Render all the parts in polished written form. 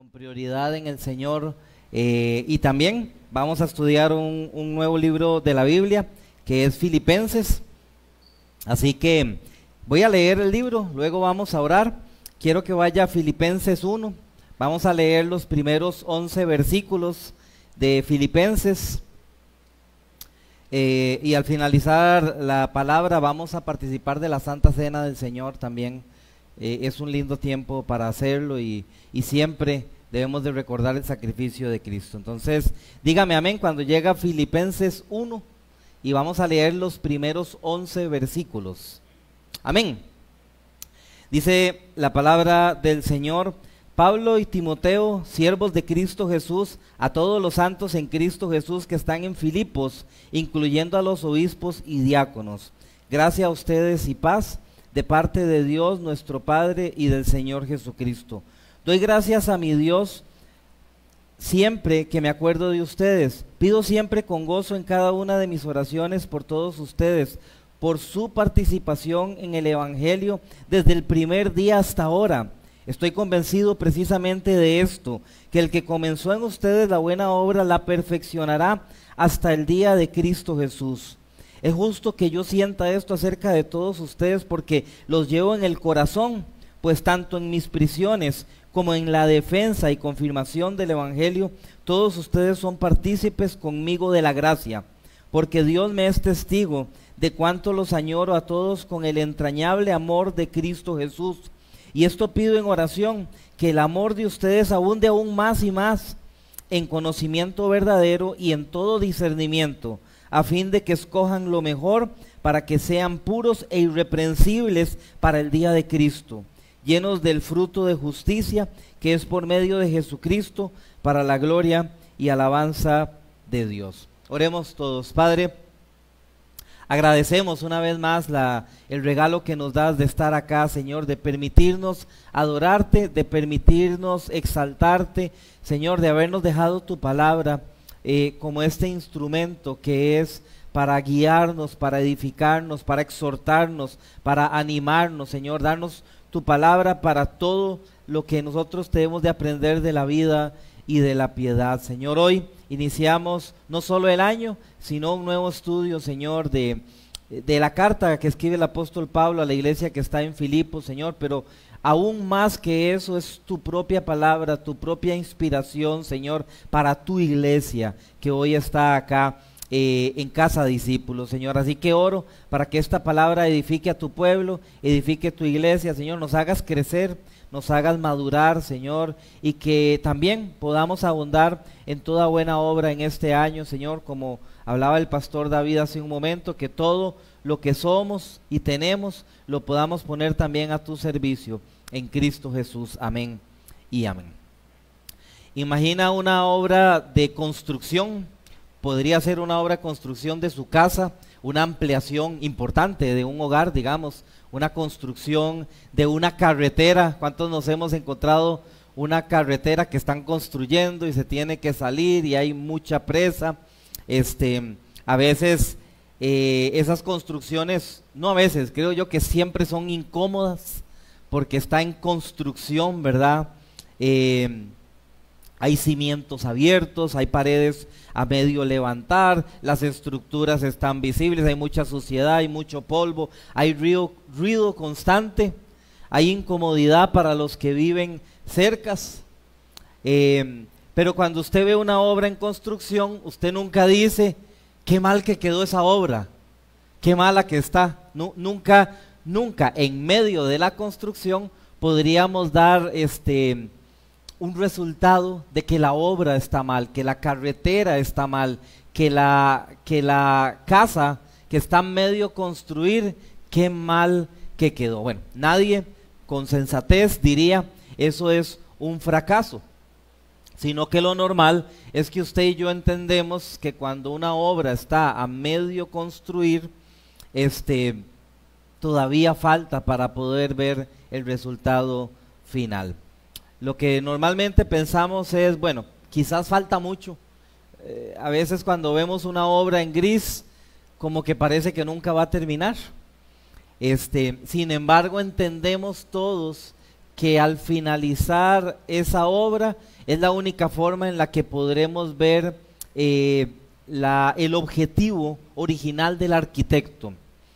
con prioridad en el Señor, y también vamos a estudiar un nuevo libro de la Biblia que es Filipenses. Así que voy a leer el libro, luego vamos a orar. Quiero que vaya a Filipenses 1, vamos a leer los primeros 11 versículos de Filipenses, y al finalizar la palabra vamos a participar de la Santa Cena del Señor también. Es un lindo tiempo para hacerlo y siempre debemos de recordar el sacrificio de Cristo. Entonces, dígame amén cuando llega Filipenses 1 y vamos a leer los primeros 11 versículos. Amén. Dice la palabra del Señor: Pablo y Timoteo, siervos de Cristo Jesús, a todos los santos en Cristo Jesús que están en Filipos, incluyendo a los obispos y diáconos. Gracia a ustedes y paz de parte de Dios nuestro Padre y del Señor Jesucristo. Doy gracias a mi Dios siempre que me acuerdo de ustedes. Pido siempre con gozo en cada una de mis oraciones por todos ustedes, por su participación en el Evangelio desde el primer día hasta ahora. Estoy convencido precisamente de esto, que el que comenzó en ustedes la buena obra la perfeccionará hasta el día de Cristo Jesús. Es justo que yo sienta esto acerca de todos ustedes porque los llevo en el corazón, pues tanto en mis prisiones como en la defensa y confirmación del Evangelio, todos ustedes son partícipes conmigo de la gracia, porque Dios me es testigo de cuánto los añoro a todos con el entrañable amor de Cristo Jesús. Y esto pido en oración, que el amor de ustedes abunde aún más y más en conocimiento verdadero y en todo discernimiento, a fin de que escojan lo mejor para que sean puros e irreprensibles para el día de Cristo, llenos del fruto de justicia que es por medio de Jesucristo, para la gloria y alabanza de Dios. Oremos todos. Padre, agradecemos una vez más el regalo que nos das de estar acá, Señor, de permitirnos adorarte, de permitirnos exaltarte, Señor, de habernos dejado tu palabra como este instrumento que es para guiarnos, para edificarnos, para exhortarnos, para animarnos, Señor. Darnos tu palabra para todo lo que nosotros tenemos de aprender de la vida y de la piedad. Señor, hoy iniciamos no solo el año, sino un nuevo estudio, Señor, de la carta que escribe el apóstol Pablo a la iglesia que está en Filipos, Señor, pero aún más que eso es tu propia palabra, tu propia inspiración, Señor, para tu iglesia que hoy está acá en Casa Discípulos, Señor. Así que oro para que esta palabra edifique a tu pueblo, edifique tu iglesia, Señor, nos hagas crecer, nos hagas madurar, Señor, y que también podamos abundar en toda buena obra en este año, Señor, como hablaba el pastor David hace un momento, que todo lo que somos y tenemos lo podamos poner también a tu servicio en Cristo Jesús. Amén y amén. Imagina una obra de construcción. Podría ser una obra de construcción de su casa, una ampliación importante de un hogar, digamos, una construcción de una carretera. ¿Cuántos nos hemos encontrado una carretera que están construyendo y se tiene que salir y hay mucha presa? A veces esas construcciones, no a veces, creo yo que siempre son incómodas porque está en construcción, ¿verdad? Hay cimientos abiertos, hay paredes a medio levantar, las estructuras están visibles, hay mucha suciedad, hay mucho polvo, hay ruido constante, hay incomodidad para los que viven cercas. Pero cuando usted ve una obra en construcción, usted nunca dice, qué mal que quedó esa obra, qué mala que está. Nunca en medio de la construcción podríamos dar un resultado de que la obra está mal, que la carretera está mal, que la casa que está medio construir, qué mal que quedó. Bueno, nadie con sensatez diría eso es un fracaso, sino que lo normal es que usted y yo entendemos que cuando una obra está a medio construir, todavía falta para poder ver el resultado final. Lo que normalmente pensamos es, bueno, quizás falta mucho. A veces cuando vemos una obra en gris, como que parece que nunca va a terminar. Sin embargo, entendemos todos que al finalizar esa obra, es la única forma en la que podremos ver el objetivo original del arquitecto.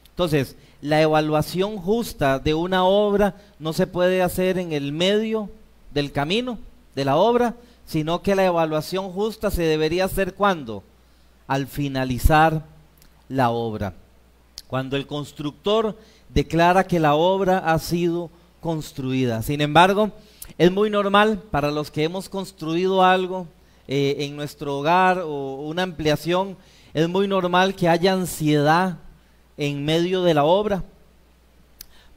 Entonces, la evaluación justa de una obra no se puede hacer en el medio del camino de la obra, sino que la evaluación justa se debería hacer ¿cuándo? Al finalizar la obra. Cuando el constructor declara que la obra ha sido construida. Sin embargo, es muy normal para los que hemos construido algo en nuestro hogar o una ampliación, es muy normal que haya ansiedad en medio de la obra,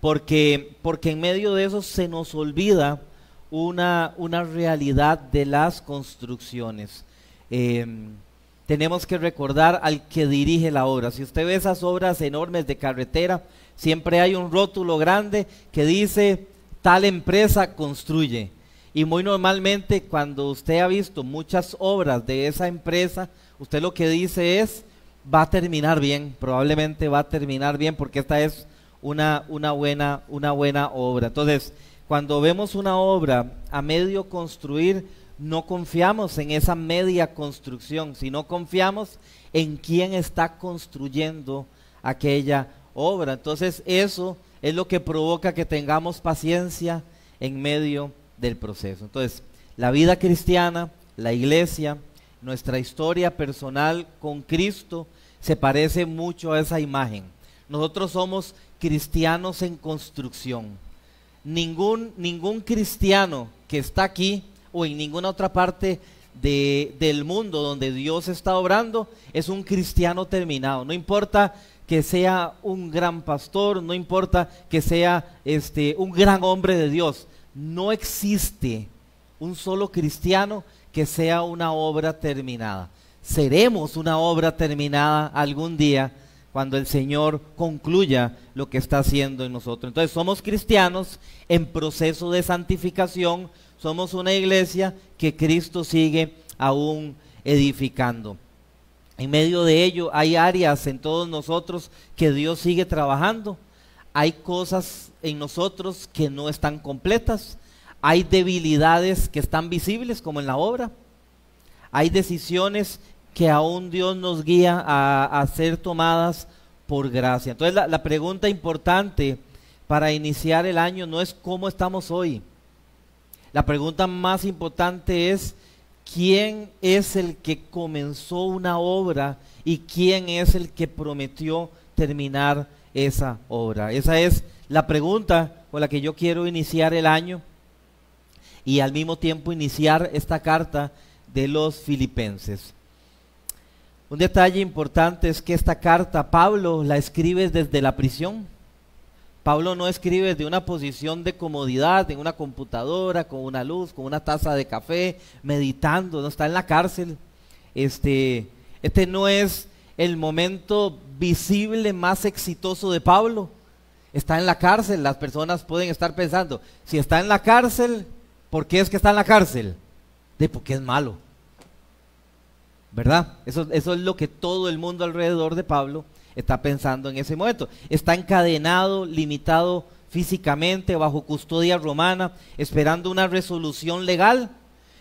porque en medio de eso se nos olvida una realidad de las construcciones. Tenemos que recordar al que dirige la obra. Si usted ve esas obras enormes de carretera, siempre hay un rótulo grande que dice tal empresa construye. Y muy normalmente cuando usted ha visto muchas obras de esa empresa, usted lo que dice es, va a terminar bien, probablemente va a terminar bien porque esta es una buena obra. Entonces, cuando vemos una obra a medio construir, no confiamos en esa media construcción, sino confiamos en quién está construyendo aquella obra. Entonces, eso es lo que provoca que tengamos paciencia en medio del proceso. Entonces, la vida cristiana, la iglesia, nuestra historia personal con Cristo se parece mucho a esa imagen. Nosotros somos cristianos en construcción. Ningún cristiano que está aquí o en ninguna otra parte del mundo donde Dios está obrando es un cristiano terminado. No importa que sea un gran pastor, no importa que sea un gran hombre de Dios. No existe un solo cristiano que sea una obra terminada. Seremos una obra terminada algún día cuando el Señor concluya lo que está haciendo en nosotros. Entonces somos cristianos en proceso de santificación, somos una iglesia que Cristo sigue aún edificando. En medio de ello hay áreas en todos nosotros que Dios sigue trabajando. Hay cosas en nosotros que no están completas. Hay debilidades que están visibles como en la obra. Hay decisiones que aún Dios nos guía a ser tomadas por gracia. Entonces la pregunta importante para iniciar el año no es cómo estamos hoy. La pregunta más importante es quién es el que comenzó una obra y quién es el que prometió terminar esa obra. Esa es la pregunta con la que yo quiero iniciar el año y al mismo tiempo iniciar esta carta de los Filipenses. Un detalle importante es que esta carta Pablo la escribe desde la prisión. Pablo no escribe desde una posición de comodidad, en una computadora, con una luz, con una taza de café, meditando, no está en la cárcel. Este no es el momento visible más exitoso de Pablo. Está en la cárcel. Las personas pueden estar pensando, si está en la cárcel, ¿por qué es que está en la cárcel? Porque es malo, ¿verdad? Eso es lo que todo el mundo alrededor de Pablo está pensando en ese momento. Está encadenado, limitado físicamente, bajo custodia romana, esperando una resolución legal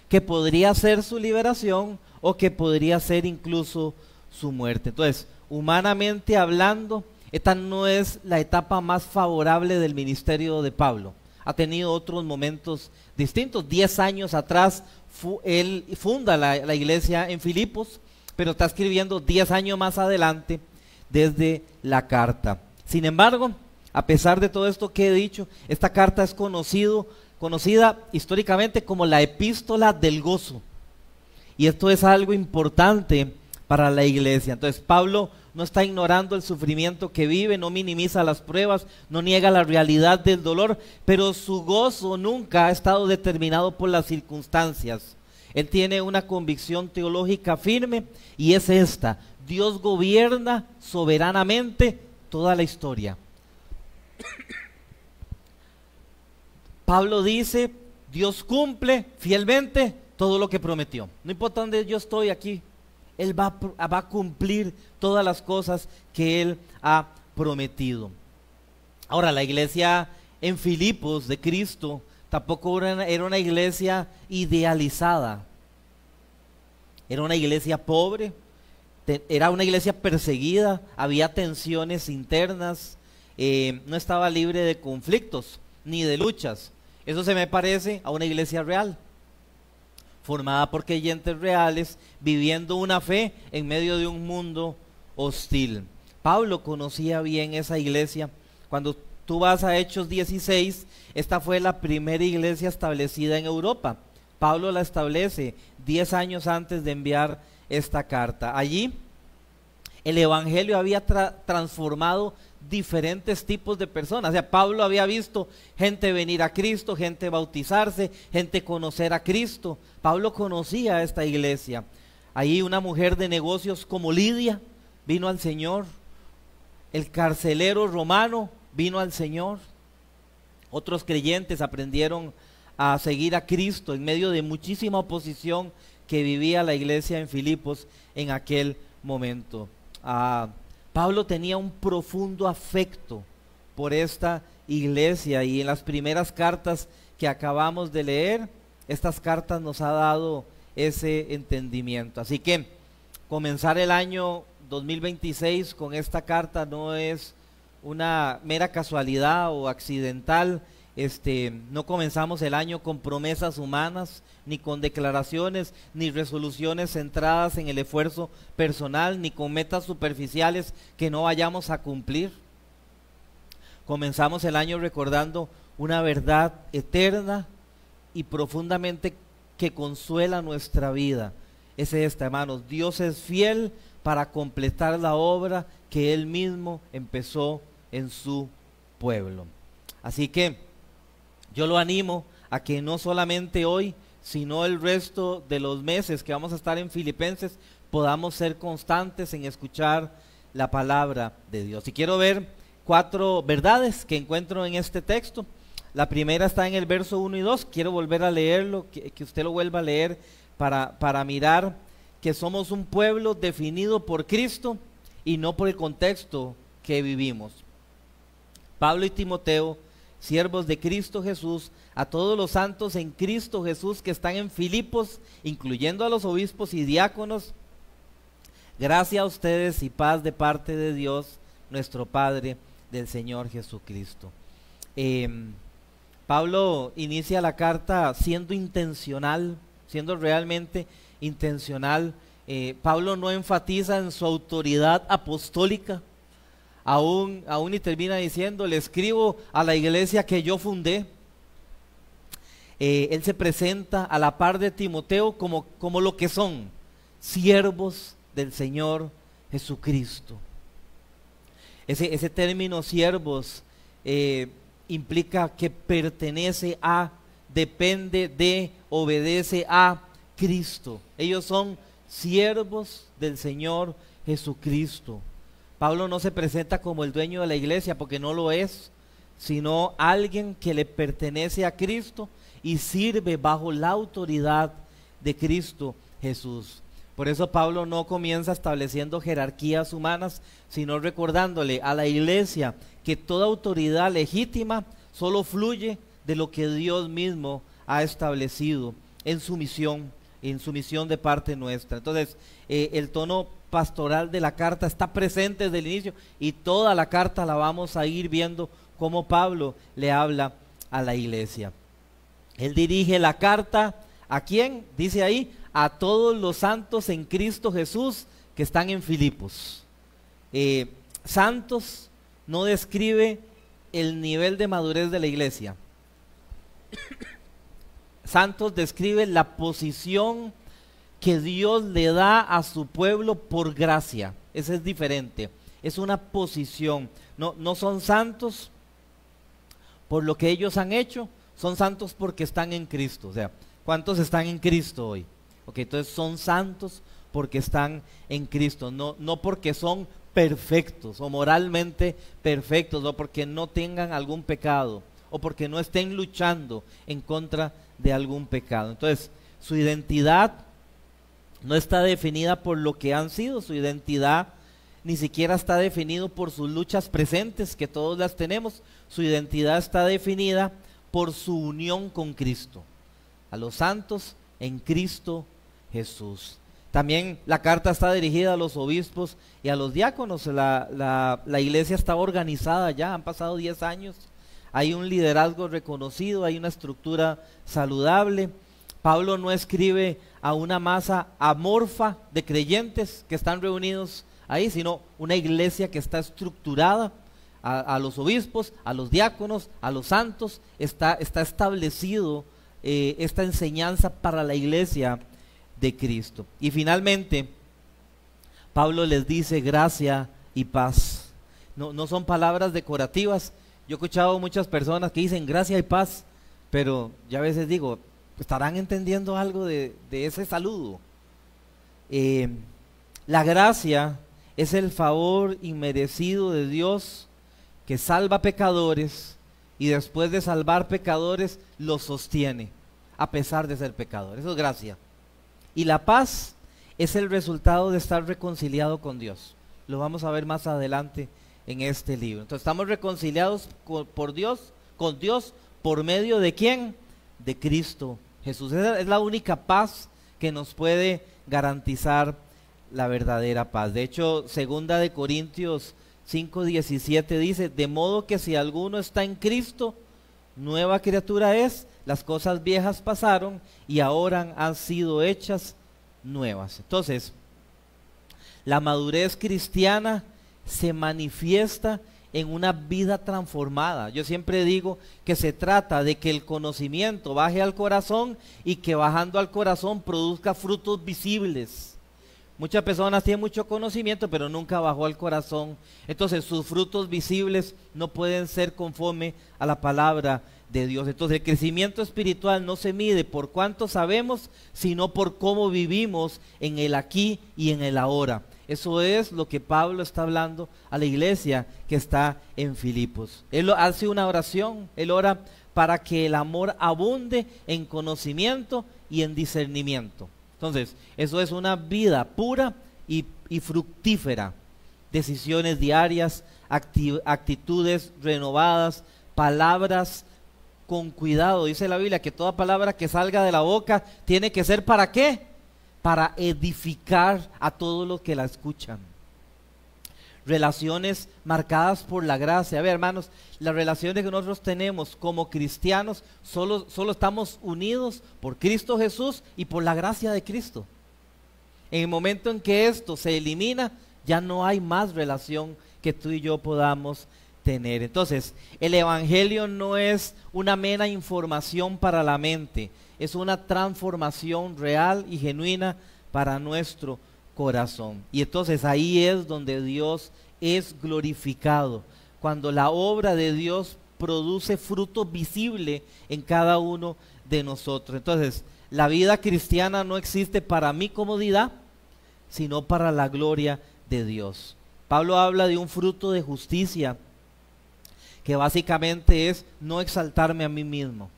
que podría ser su liberación o que podría ser incluso su muerte. Entonces, humanamente hablando, esta no es la etapa más favorable del ministerio de Pablo. Ha tenido otros momentos distintos. 10 años atrás él funda la iglesia en Filipos, pero está escribiendo 10 años más adelante desde la carta. Sin embargo, a pesar de todo esto que he dicho, esta carta es conocida históricamente como la epístola del gozo. Y esto es algo importante para la iglesia. Entonces Pablo no está ignorando el sufrimiento que vive, no minimiza las pruebas, no niega la realidad del dolor, pero su gozo nunca ha estado determinado por las circunstancias. Él tiene una convicción teológica firme y es esta: Dios gobierna soberanamente toda la historia. Pablo dice, Dios cumple fielmente todo lo que prometió. No importa dónde yo estoy aquí, Él va a cumplir todas las cosas que Él ha prometido. Ahora, la iglesia en Filipos de Cristo tampoco era una iglesia idealizada. Era una iglesia pobre, era una iglesia perseguida, había tensiones internas, no estaba libre de conflictos ni de luchas. Eso se me parece a una iglesia real, formada por creyentes reales, viviendo una fe en medio de un mundo hostil. Pablo conocía bien esa iglesia. Cuando tú vas a Hechos 16, esta fue la primera iglesia establecida en Europa. Pablo la establece 10 años antes de enviar esta carta. Allí el evangelio había transformado diferentes tipos de personas. O sea, Pablo había visto gente venir a Cristo, gente bautizarse, gente conocer a Cristo. Pablo conocía a esta iglesia. Allí una mujer de negocios como Lidia vino al Señor. El carcelero romano vino al Señor. Otros creyentes aprendieron a seguir a Cristo en medio de muchísima oposición que vivía la iglesia en Filipos en aquel momento. Pablo tenía un profundo afecto por esta iglesia, y en las primeras cartas que acabamos de leer, estas cartas nos ha dado ese entendimiento. Así que comenzar el año 2026 con esta carta no es una mera casualidad o accidental. No comenzamos el año con promesas humanas, ni con declaraciones, ni resoluciones centradas en el esfuerzo personal, ni con metas superficiales que no vayamos a cumplir. Comenzamos el año recordando una verdad eterna y profundamente que consuela nuestra vida. Es esta, hermanos: Dios es fiel para completar la obra que Él mismo empezó en su pueblo. Así que yo lo animo a que no solamente hoy, sino el resto de los meses que vamos a estar en Filipenses, podamos ser constantes en escuchar la palabra de Dios. Y quiero ver 4 verdades que encuentro en este texto. La primera está en el verso 1 y 2. Quiero volver a leerlo, que usted lo vuelva a leer para mirar que somos un pueblo definido por Cristo y no por el contexto que vivimos. Pablo y Timoteo, siervos de Cristo Jesús, a todos los santos en Cristo Jesús que están en Filipos, incluyendo a los obispos y diáconos, gracia a ustedes y paz de parte de Dios, nuestro Padre, del Señor Jesucristo. Pablo inicia la carta siendo intencional, siendo realmente intencional. Pablo no enfatiza en su autoridad apostólica. Aún y termina diciendo: le escribo a la iglesia que yo fundé. Él se presenta a la par de Timoteo como lo que son: siervos del Señor Jesucristo. Ese término siervos implica que pertenece a, depende de, obedece a Cristo. Ellos son siervos del Señor Jesucristo. Pablo no se presenta como el dueño de la iglesia, porque no lo es, sino alguien que le pertenece a Cristo y sirve bajo la autoridad de Cristo Jesús. Por eso Pablo no comienza estableciendo jerarquías humanas, sino recordándole a la iglesia que toda autoridad legítima solo fluye de lo que Dios mismo ha establecido en su misión de parte nuestra. Entonces, el tono pastoral de la carta está presente desde el inicio, y toda la carta la vamos a ir viendo cómo Pablo le habla a la iglesia. Él dirige la carta ¿a quién? Dice ahí: a todos los santos en Cristo Jesús que están en Filipos. Santos no describe el nivel de madurez de la iglesia. Santos describe la posición que Dios le da a su pueblo por gracia. Ese es diferente, es una posición. No son santos por lo que ellos han hecho, son santos porque están en Cristo. O sea, ¿cuántos están en Cristo hoy? Ok, entonces son santos porque están en Cristo, no porque son perfectos o moralmente perfectos, o porque no tengan algún pecado, o porque no estén luchando en contra de algún pecado. Entonces, su identidad no está definida por lo que han sido, su identidad ni siquiera está definido por sus luchas presentes, que todos las tenemos. Su identidad está definida por su unión con Cristo, a los santos en Cristo Jesús. También la carta está dirigida a los obispos y a los diáconos. La iglesia está organizada ya, han pasado 10 años, hay un liderazgo reconocido, hay una estructura saludable. Pablo no escribe a una masa amorfa de creyentes que están reunidos ahí, sino una iglesia que está estructurada, a los obispos, a los diáconos, a los santos, está establecido esta enseñanza para la iglesia de Cristo. Y finalmente, Pablo les dice gracia y paz. No son palabras decorativas. Yo he escuchado muchas personas que dicen gracia y paz, pero ya a veces digo, ¿estarán entendiendo algo de ese saludo? La gracia es el favor inmerecido de Dios que salva pecadores y después de salvar pecadores los sostiene a pesar de ser pecadores. Eso es gracia. Y la paz es el resultado de estar reconciliado con Dios. Lo vamos a ver más adelante en este libro. Entonces estamos reconciliados con Dios, ¿por medio de quién? De Cristo Jesús. Esa es la única paz que nos puede garantizar la verdadera paz. De hecho, 2 de Corintios 5:17 dice, de modo que si alguno está en Cristo, nueva criatura es, las cosas viejas pasaron y ahora han sido hechas nuevas. Entonces, la madurez cristiana se manifiesta en una vida transformada. Yo siempre digo que se trata de que el conocimiento baje al corazón y que bajando al corazón produzca frutos visibles. Muchas personas tienen mucho conocimiento, pero nunca bajó al corazón. Entonces sus frutos visibles no pueden ser conforme a la palabra de Dios. Entonces el crecimiento espiritual no se mide por cuánto sabemos, sino por cómo vivimos en el aquí y en el ahora. Eso es lo que Pablo está hablando a la iglesia que está en Filipos. Él hace una oración, él ora para que el amor abunde en conocimiento y en discernimiento. Entonces, eso es una vida pura y fructífera. Decisiones diarias, actitudes renovadas, palabras con cuidado. Dice la Biblia que toda palabra que salga de la boca tiene que ser ¿para qué? Para edificar a todos los que la escuchan. Relaciones marcadas por la gracia. A ver, hermanos, las relaciones que nosotros tenemos como cristianos solo estamos unidos por Cristo Jesús y por la gracia de Cristo. En el momento en que esto se elimina, ya no hay más relación que tú y yo podamos tener. Entonces, el evangelio no es una mera información para la mente, es una transformación real y genuina para nuestro corazón. Y entonces ahí es donde Dios es glorificado, cuando la obra de Dios produce fruto visible en cada uno de nosotros. Entonces, la vida cristiana no existe para mi comodidad, sino para la gloria de Dios. Pablo habla de un fruto de justicia, que básicamente es no exaltarme a mí mismo.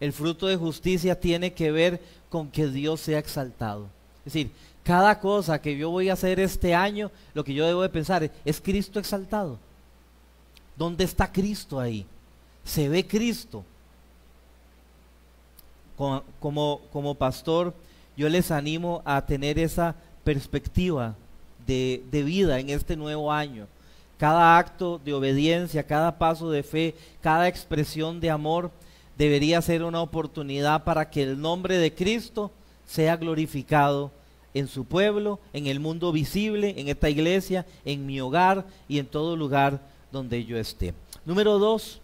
El fruto de justicia tiene que ver con que Dios sea exaltado. Es decir, cada cosa que yo voy a hacer este año, lo que yo debo de pensar es Cristo exaltado. ¿Dónde está Cristo ahí? ¿Se ve Cristo? Como pastor, yo les animo a tener esa perspectiva de vida en este nuevo año. Cada acto de obediencia, cada paso de fe, cada expresión de amor debería ser una oportunidad para que el nombre de Cristo sea glorificado en su pueblo, en el mundo visible, en esta iglesia, en mi hogar y en todo lugar donde yo esté. Número 2,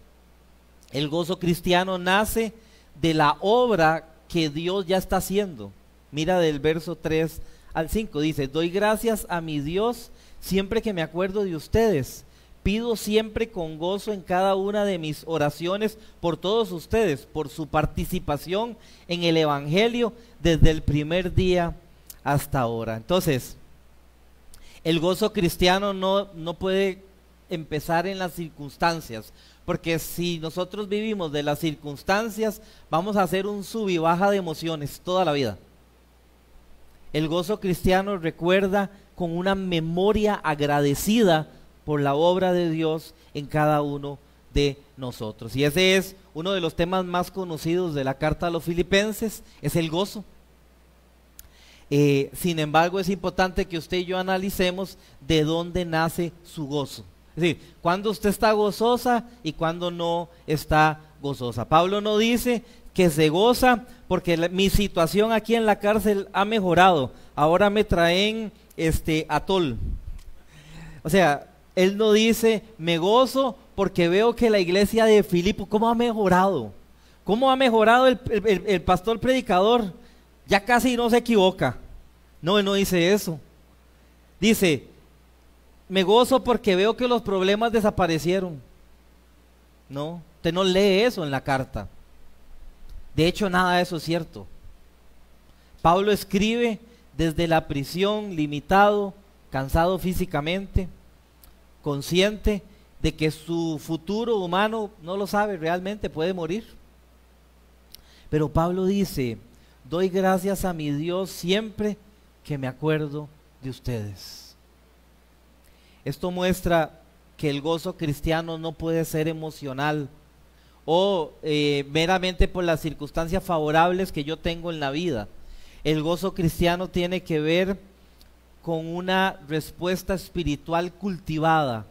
el gozo cristiano nace de la obra que Dios ya está haciendo. Mira del verso 3 al 5, dice, doy gracias a mi Dios siempre que me acuerdo de ustedes. Pido siempre con gozo en cada una de mis oraciones por todos ustedes, por su participación en el evangelio desde el primer día hasta ahora. Entonces, el gozo cristiano no puede empezar en las circunstancias, porque si nosotros vivimos de las circunstancias, vamos a hacer un sub y baja de emociones toda la vida. El gozo cristiano recuerda con una memoria agradecida por la obra de Dios en cada uno de nosotros. Y ese es uno de los temas más conocidos de la carta a los Filipenses, es el gozo. Sin embargo, es importante que usted y yo analicemos de dónde nace su gozo. Es decir, cuando usted está gozosa y cuando no está gozosa. Pablo no dice que se goza porque mi situación aquí en la cárcel ha mejorado. Ahora me traen atol. O sea, él no dice, me gozo porque veo que la iglesia de Filipo, ¿cómo ha mejorado? ¿Cómo ha mejorado el pastor predicador? Ya casi no se equivoca. No, él no dice eso. Dice, me gozo porque veo que los problemas desaparecieron. No, usted no lee eso en la carta. De hecho, nada de eso es cierto. Pablo escribe desde la prisión, limitado, cansado físicamente, consciente de que su futuro humano no lo sabe realmente, puede morir. Pero Pablo dice, doy gracias a mi Dios siempre que me acuerdo de ustedes. Esto muestra que el gozo cristiano no puede ser emocional o meramente por las circunstancias favorables que yo tengo en la vida. El gozo cristiano tiene que ver con una respuesta espiritual cultivada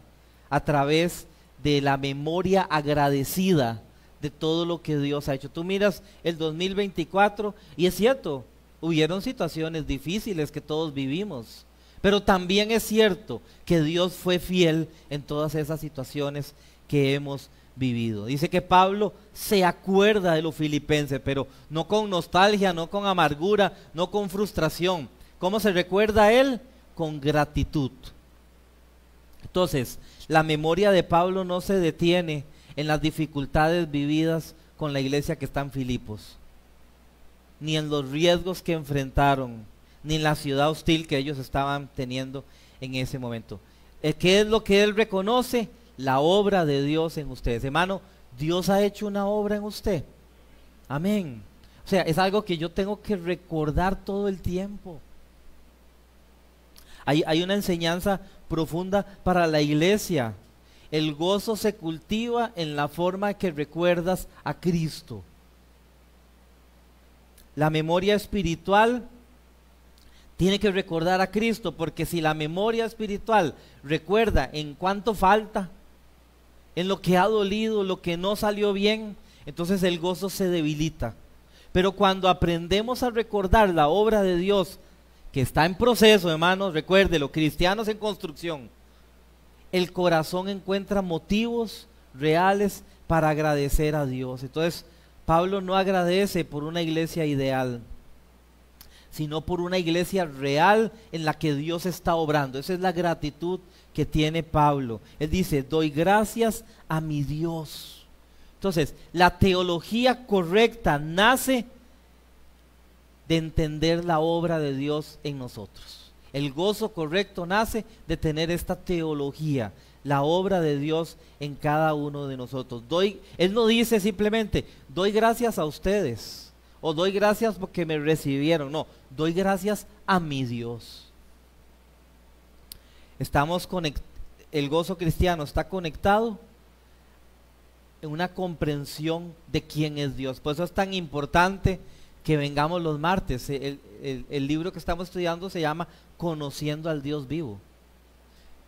a través de la memoria agradecida de todo lo que Dios ha hecho. Tú miras el 2024 y es cierto, hubieron situaciones difíciles que todos vivimos, pero también es cierto que Dios fue fiel en todas esas situaciones que hemos vivido. Dice que Pablo se acuerda de los filipenses, pero no con nostalgia, no con amargura, no con frustración. ¿Cómo se recuerda a él? Con gratitud. Entonces, la memoria de Pablo no se detiene en las dificultades vividas con la iglesia que está en Filipos, ni en los riesgos que enfrentaron, ni en la ciudad hostil que ellos estaban teniendo en ese momento. ¿Qué es lo que él reconoce? La obra de Dios en ustedes. Hermano, Dios ha hecho una obra en usted. Amén. O sea, es algo que yo tengo que recordar todo el tiempo. Hay una enseñanza profunda para la iglesia. El gozo se cultiva en la forma que recuerdas a Cristo. La memoria espiritual tiene que recordar a Cristo, porque si la memoria espiritual recuerda en cuánto falta, en lo que ha dolido, lo que no salió bien, entonces el gozo se debilita. Pero cuando aprendemos a recordar la obra de Dios, que está en proceso, hermanos, recuérdelo, cristianos en construcción, el corazón encuentra motivos reales para agradecer a Dios. Entonces, Pablo no agradece por una iglesia ideal, sino por una iglesia real en la que Dios está obrando. Esa es la gratitud que tiene Pablo. Él dice, doy gracias a mi Dios. Entonces, la teología correcta nace de entender la obra de Dios en nosotros. El gozo correcto nace de tener esta teología, la obra de Dios en cada uno de nosotros. Él no dice simplemente, doy gracias a ustedes, o doy gracias porque me recibieron. No, doy gracias a mi Dios. El gozo cristiano está conectado en una comprensión de quién es Dios. Por eso es tan importante que vengamos los martes. El libro que estamos estudiando se llama Conociendo al Dios Vivo.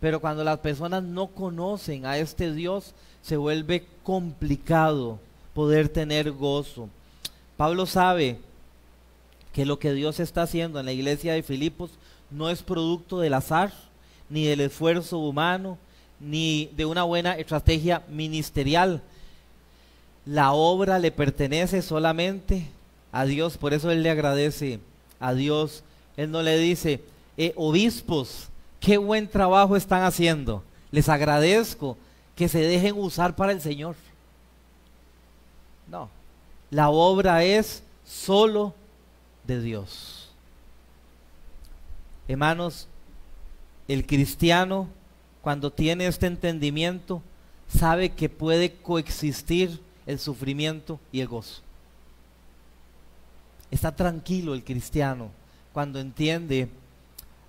Pero cuando las personas no conocen a este Dios, se vuelve complicado poder tener gozo. Pablo sabe que lo que Dios está haciendo en la iglesia de Filipos no es producto del azar, ni del esfuerzo humano, ni de una buena estrategia ministerial. La obra le pertenece solamente a Dios. Por eso él le agradece a Dios. Él no le dice, obispos, qué buen trabajo están haciendo, les agradezco que se dejen usar para el Señor. No, la obra es solo de Dios. Hermanos, el cristiano, cuando tiene este entendimiento, sabe que puede coexistir el sufrimiento y el gozo. Está tranquilo el cristiano cuando entiende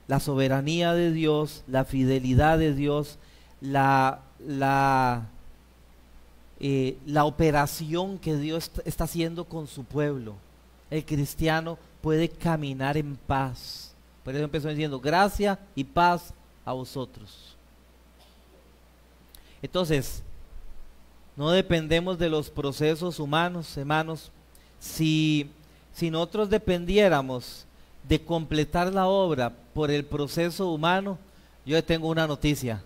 la soberanía de Dios, la fidelidad de Dios, la la operación que Dios está haciendo con su pueblo. El cristiano puede caminar en paz. Por eso empezó diciendo, gracia y paz a vosotros. Entonces, no dependemos de los procesos humanos, hermanos. Si nosotros dependiéramos de completar la obra por el proceso humano, yo le tengo una noticia: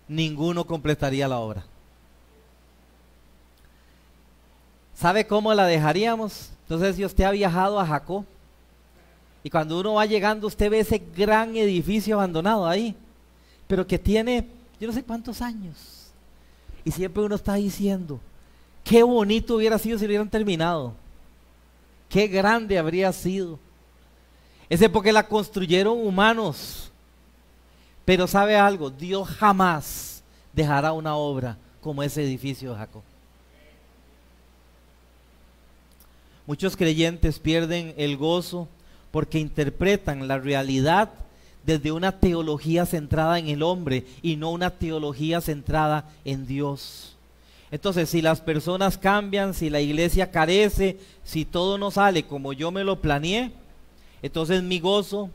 ninguno completaría la obra. ¿Sabe cómo la dejaríamos? Entonces, si usted ha viajado a Jacob, y cuando uno va llegando, usted ve ese gran edificio abandonado ahí, pero que tiene, yo no sé cuántos años, y siempre uno está diciendo, qué bonito hubiera sido si lo hubieran terminado, qué grande habría sido. Ese porque la construyeron humanos. Pero ¿sabe algo? Dios jamás dejará una obra como ese edificio de Jacob. Muchos creyentes pierden el gozo porque interpretan la realidad desde una teología centrada en el hombre y no una teología centrada en Dios. Entonces, si las personas cambian, si la iglesia carece, si todo no sale como yo me lo planeé, entonces mi gozo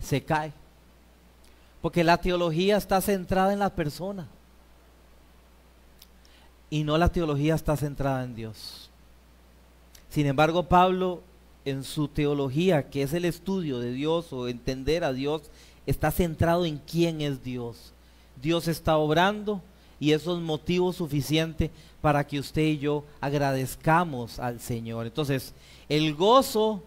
se cae. Porque la teología está centrada en la persona y no la teología está centrada en Dios. Sin embargo, Pablo, en su teología, que es el estudio de Dios o entender a Dios, está centrado en quién es Dios. Dios está obrando y eso es motivo suficiente para que usted y yo agradezcamos al Señor. Entonces, el gozo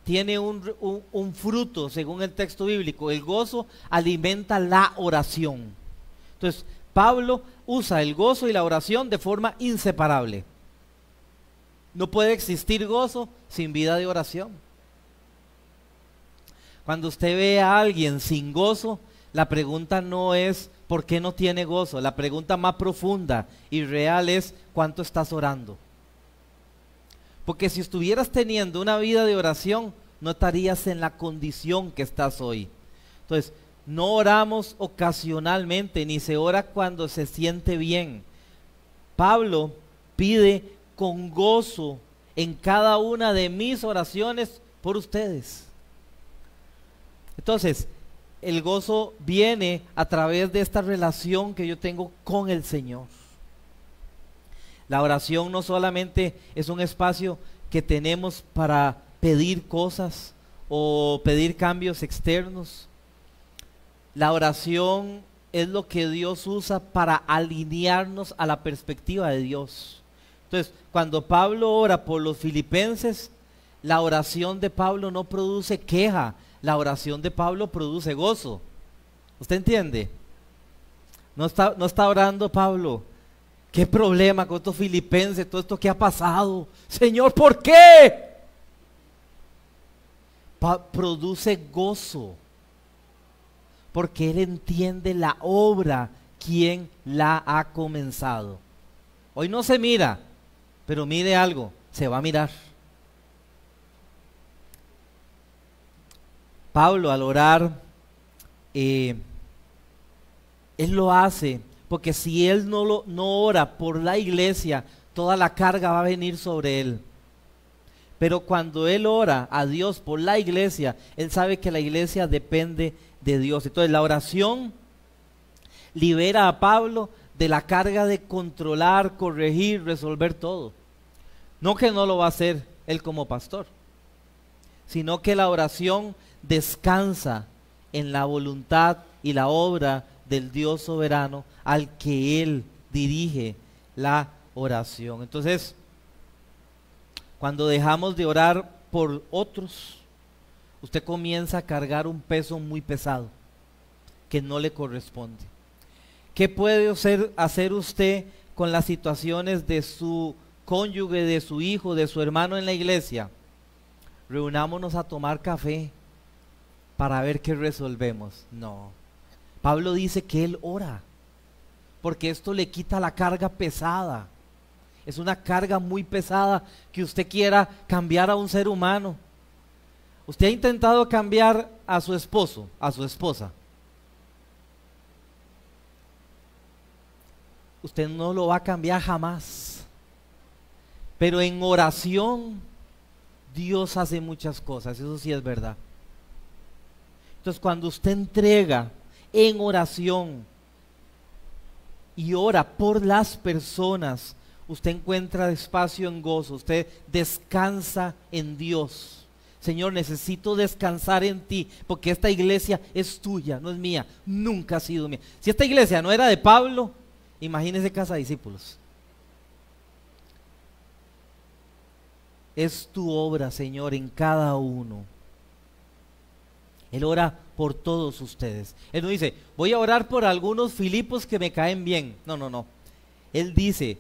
tiene un fruto, según el texto bíblico. El gozo alimenta la oración. Entonces, Pablo usa el gozo y la oración de forma inseparable. No puede existir gozo sin vida de oración. Cuando usted ve a alguien sin gozo, la pregunta no es ¿por qué no tiene gozo? La pregunta más profunda y real es ¿cuánto estás orando? Porque si estuvieras teniendo una vida de oración, no estarías en la condición que estás hoy. Entonces, no oramos ocasionalmente, ni se ora cuando se siente bien. Pablo pide con gozo en cada una de mis oraciones por ustedes. Entonces, el gozo viene a través de esta relación que yo tengo con el Señor. La oración no solamente es un espacio que tenemos para pedir cosas o pedir cambios externos. La oración es lo que Dios usa para alinearnos a la perspectiva de Dios. Entonces, cuando Pablo ora por los filipenses, la oración de Pablo no produce queja, la oración de Pablo produce gozo. ¿Usted entiende? No está orando Pablo, ¿qué problema con estos filipenses, todo esto que ha pasado? Señor, ¿por qué? Produce gozo, porque él entiende la obra, quien la ha comenzado. Hoy no se mira, pero mire algo, se va a mirar. Pablo al orar, él lo hace porque si él no ora por la iglesia, toda la carga va a venir sobre él. Pero cuando él ora a Dios por la iglesia, él sabe que la iglesia depende de Dios. Entonces la oración libera a Pablo de la carga de controlar, corregir, resolver todo. No que no lo va a hacer él como pastor, sino que la oración descansa en la voluntad y la obra del Dios soberano al que él dirige la oración. Entonces, cuando dejamos de orar por otros, usted comienza a cargar un peso muy pesado que no le corresponde. ¿Qué puede hacer usted con las situaciones de su cónyuge, de su hijo, de su hermano en la iglesia? Reunámonos a tomar café para ver qué resolvemos. No. Pablo dice que él ora, porque esto le quita la carga pesada. Es una carga muy pesada que usted quiera cambiar a un ser humano. ¿Usted ha intentado cambiar a su esposo, a su esposa? usted no lo va a cambiar jamás. Pero en oración, Dios hace muchas cosas, eso sí es verdad. Entonces, cuando usted entrega en oración y ora por las personas, usted encuentra espacio en gozo, usted descansa en Dios. Señor, necesito descansar en ti, porque esta iglesia es tuya, no es mía, nunca ha sido mía. Si esta iglesia no era de Pablo, imagínese Casa de Discípulos. Es tu obra, Señor, en cada uno. Él ora por todos ustedes. Él no dice, voy a orar por algunos Filipos que me caen bien. No, no, no. Él dice,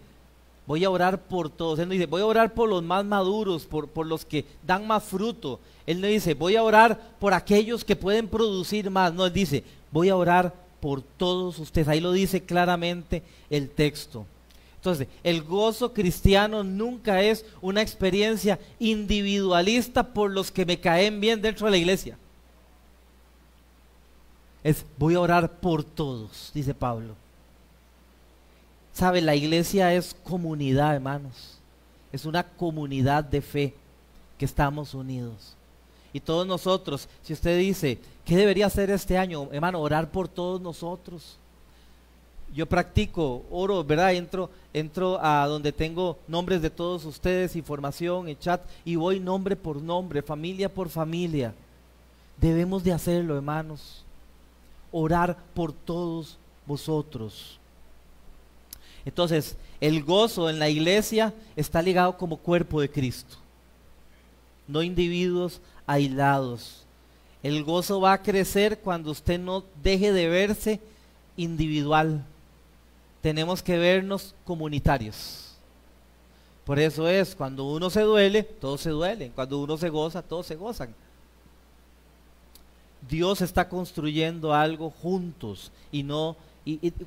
voy a orar por todos. Él no dice, voy a orar por los más maduros, por los que dan más fruto. Él no dice, voy a orar por aquellos que pueden producir más. No, él dice, voy a orar por todos ustedes. Ahí lo dice claramente el texto. Entonces, el gozo cristiano nunca es una experiencia individualista por los que me caen bien dentro de la iglesia. Es, voy a orar por todos, dice Pablo. ¿Sabe? La iglesia es comunidad, hermanos. Es una comunidad de fe que estamos unidos. Y todos nosotros, si usted dice, ¿qué debería hacer este año? Hermano, orar por todos nosotros. Yo practico, oro, ¿verdad? Entro a donde tengo nombres de todos ustedes, información, en chat, y voy nombre por nombre, familia por familia. Debemos de hacerlo, hermanos. Orar por todos vosotros. Entonces, el gozo en la iglesia está ligado como cuerpo de Cristo, no individuos aislados. El gozo va a crecer cuando usted no deje de verse individual. Tenemos que vernos comunitarios. Por eso es, cuando uno se duele, todos se duelen. Cuando uno se goza, todos se gozan. Dios está construyendo algo juntos y no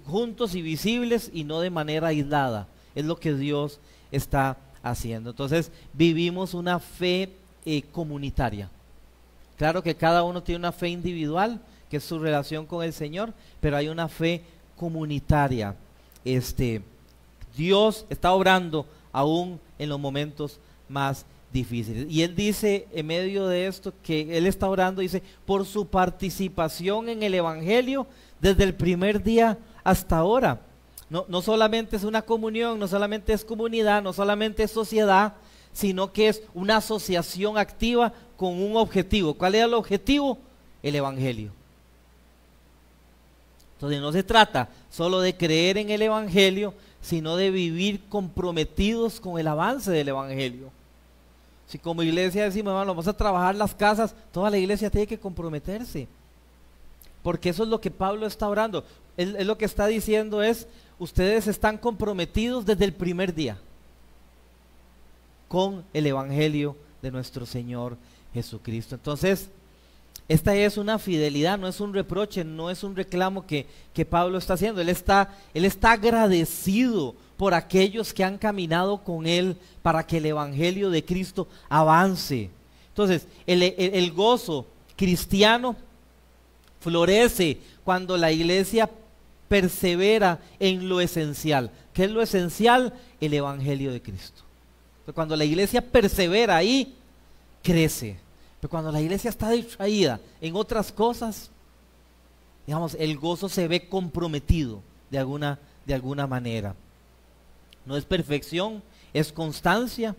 juntos y visibles y no de manera aislada. Es lo que Dios está haciendo. Entonces vivimos una fe comunitaria. Claro que cada uno tiene una fe individual, que es su relación con el Señor, pero hay una fe comunitaria. Dios está obrando aún en los momentos más difíciles. Y Él dice en medio de esto que Él está orando, dice, por su participación en el Evangelio desde el primer día hasta ahora. No solamente es una comunión, no solamente es comunidad, no solamente es sociedad, sino que es una asociación activa con un objetivo. ¿Cuál es el objetivo? El Evangelio. Entonces no se trata solo de creer en el Evangelio, sino de vivir comprometidos con el avance del Evangelio. Si como iglesia decimos, hermano, vamos a trabajar las casas, toda la iglesia tiene que comprometerse. Porque eso es lo que Pablo está orando. Él lo que está diciendo es, ustedes están comprometidos desde el primer día con el Evangelio de nuestro Señor Jesucristo. Entonces, esta es una fidelidad, no es un reproche, no es un reclamo que Pablo está haciendo. Él está agradecido por aquellos que han caminado con él para que el Evangelio de Cristo avance. Entonces, el gozo cristiano florece cuando la iglesia persevera en lo esencial. ¿Qué es lo esencial? El Evangelio de Cristo. Pero cuando la iglesia persevera ahí, crece. Pero cuando la iglesia está distraída en otras cosas, digamos, el gozo se ve comprometido de alguna manera. No es perfección, es constancia,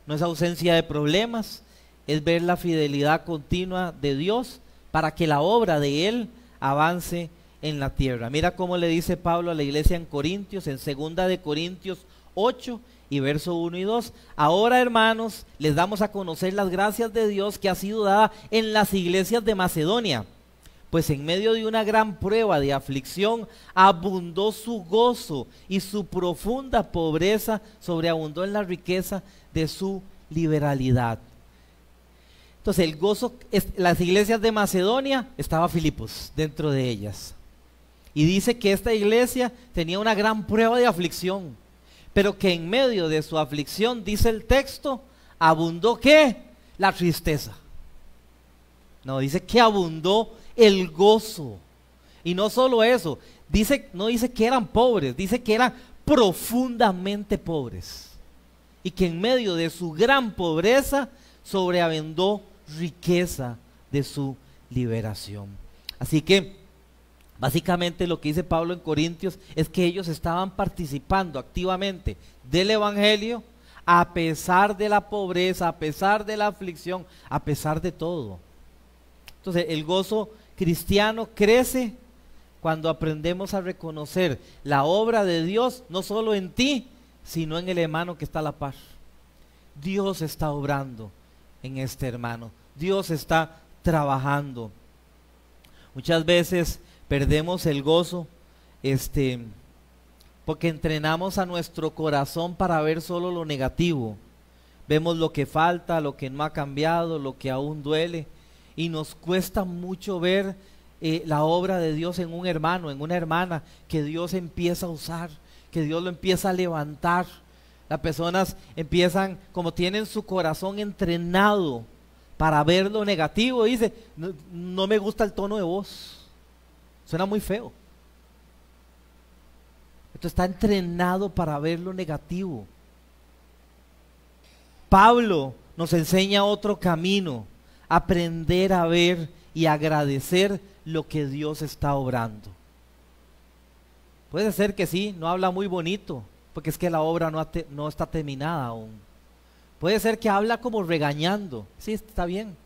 no es ausencia de problemas, es ver la fidelidad continua de Dios para que la obra de Él avance en la tierra. Mira cómo le dice Pablo a la iglesia en Corintios, en 2 de Corintios 8 y verso 1 y 2. Ahora, hermanos, les damos a conocer las gracias de Dios que ha sido dada en las iglesias de Macedonia. Pues en medio de una gran prueba de aflicción, abundó su gozo y su profunda pobreza sobreabundó en la riqueza de su liberalidad. Entonces el gozo, las iglesias de Macedonia, estaba Filipos dentro de ellas. Y dice que esta iglesia tenía una gran prueba de aflicción, pero que en medio de su aflicción, dice el texto, abundó ¿qué? La tristeza. No, dice que abundó el gozo. Y no solo eso, no dice que eran pobres, dice que eran profundamente pobres, y que en medio de su gran pobreza sobreabundó riqueza de su liberación. Así que básicamente lo que dice Pablo en Corintios es que ellos estaban participando activamente del evangelio a pesar de la pobreza, a pesar de la aflicción, a pesar de todo. Entonces el gozo cristiano crece cuando aprendemos a reconocer la obra de Dios, no solo en ti, sino en el hermano que está a la par. Dios está obrando en este hermano, Dios está trabajando. Muchas veces perdemos el gozo porque entrenamos a nuestro corazón para ver solo lo negativo. Vemos lo que falta, lo que no ha cambiado, lo que aún duele, y nos cuesta mucho ver la obra de Dios en un hermano, en una hermana, que Dios empieza a usar, que Dios lo empieza a levantar. Las personas empiezan, como tienen su corazón entrenado para ver lo negativo, dice, no me gusta el tono de voz, suena muy feo. Esto está entrenado para ver lo negativo. Pablo nos enseña otro camino, aprender a ver y agradecer lo que Dios está obrando. Puede ser que sí, no habla muy bonito, porque es que la obra no está terminada aún. Puede ser que habla como regañando, sí, está bien,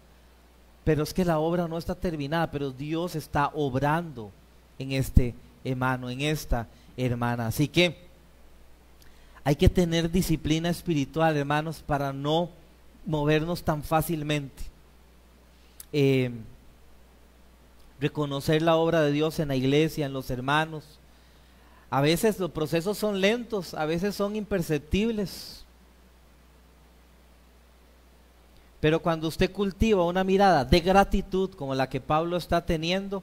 pero es que la obra no está terminada, pero Dios está obrando en este hermano, en esta hermana. Así que hay que tener disciplina espiritual, hermanos, para no movernos tan fácilmente. Reconocer la obra de Dios en la iglesia, en los hermanos. A veces los procesos son lentos, a veces son imperceptibles. Pero cuando usted cultiva una mirada de gratitud como la que Pablo está teniendo,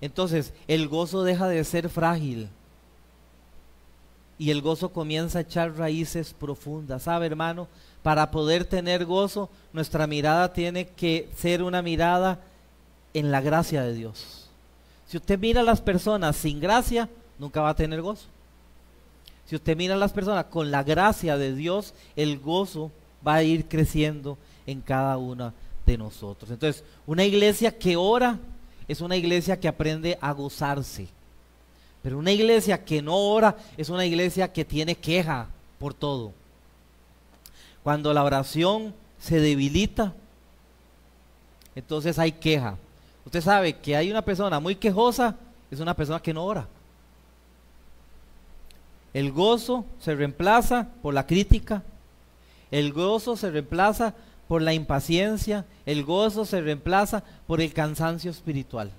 entonces el gozo deja de ser frágil y el gozo comienza a echar raíces profundas. ¿Sabe, hermano? Para poder tener gozo, nuestra mirada tiene que ser una mirada en la gracia de Dios. Si usted mira a las personas sin gracia, nunca va a tener gozo. Si usted mira a las personas con la gracia de Dios, el gozo va a ir creciendo en cada una de nosotros. Entonces, una iglesia que ora es una iglesia que aprende a gozarse. Pero una iglesia que no ora es una iglesia que tiene queja por todo. Cuando la oración se debilita, entonces hay queja. Usted sabe que hay una persona muy quejosa, es una persona que no ora. El gozo se reemplaza por la crítica, el gozo se reemplaza por la impaciencia, el gozo se reemplaza por el cansancio espiritual.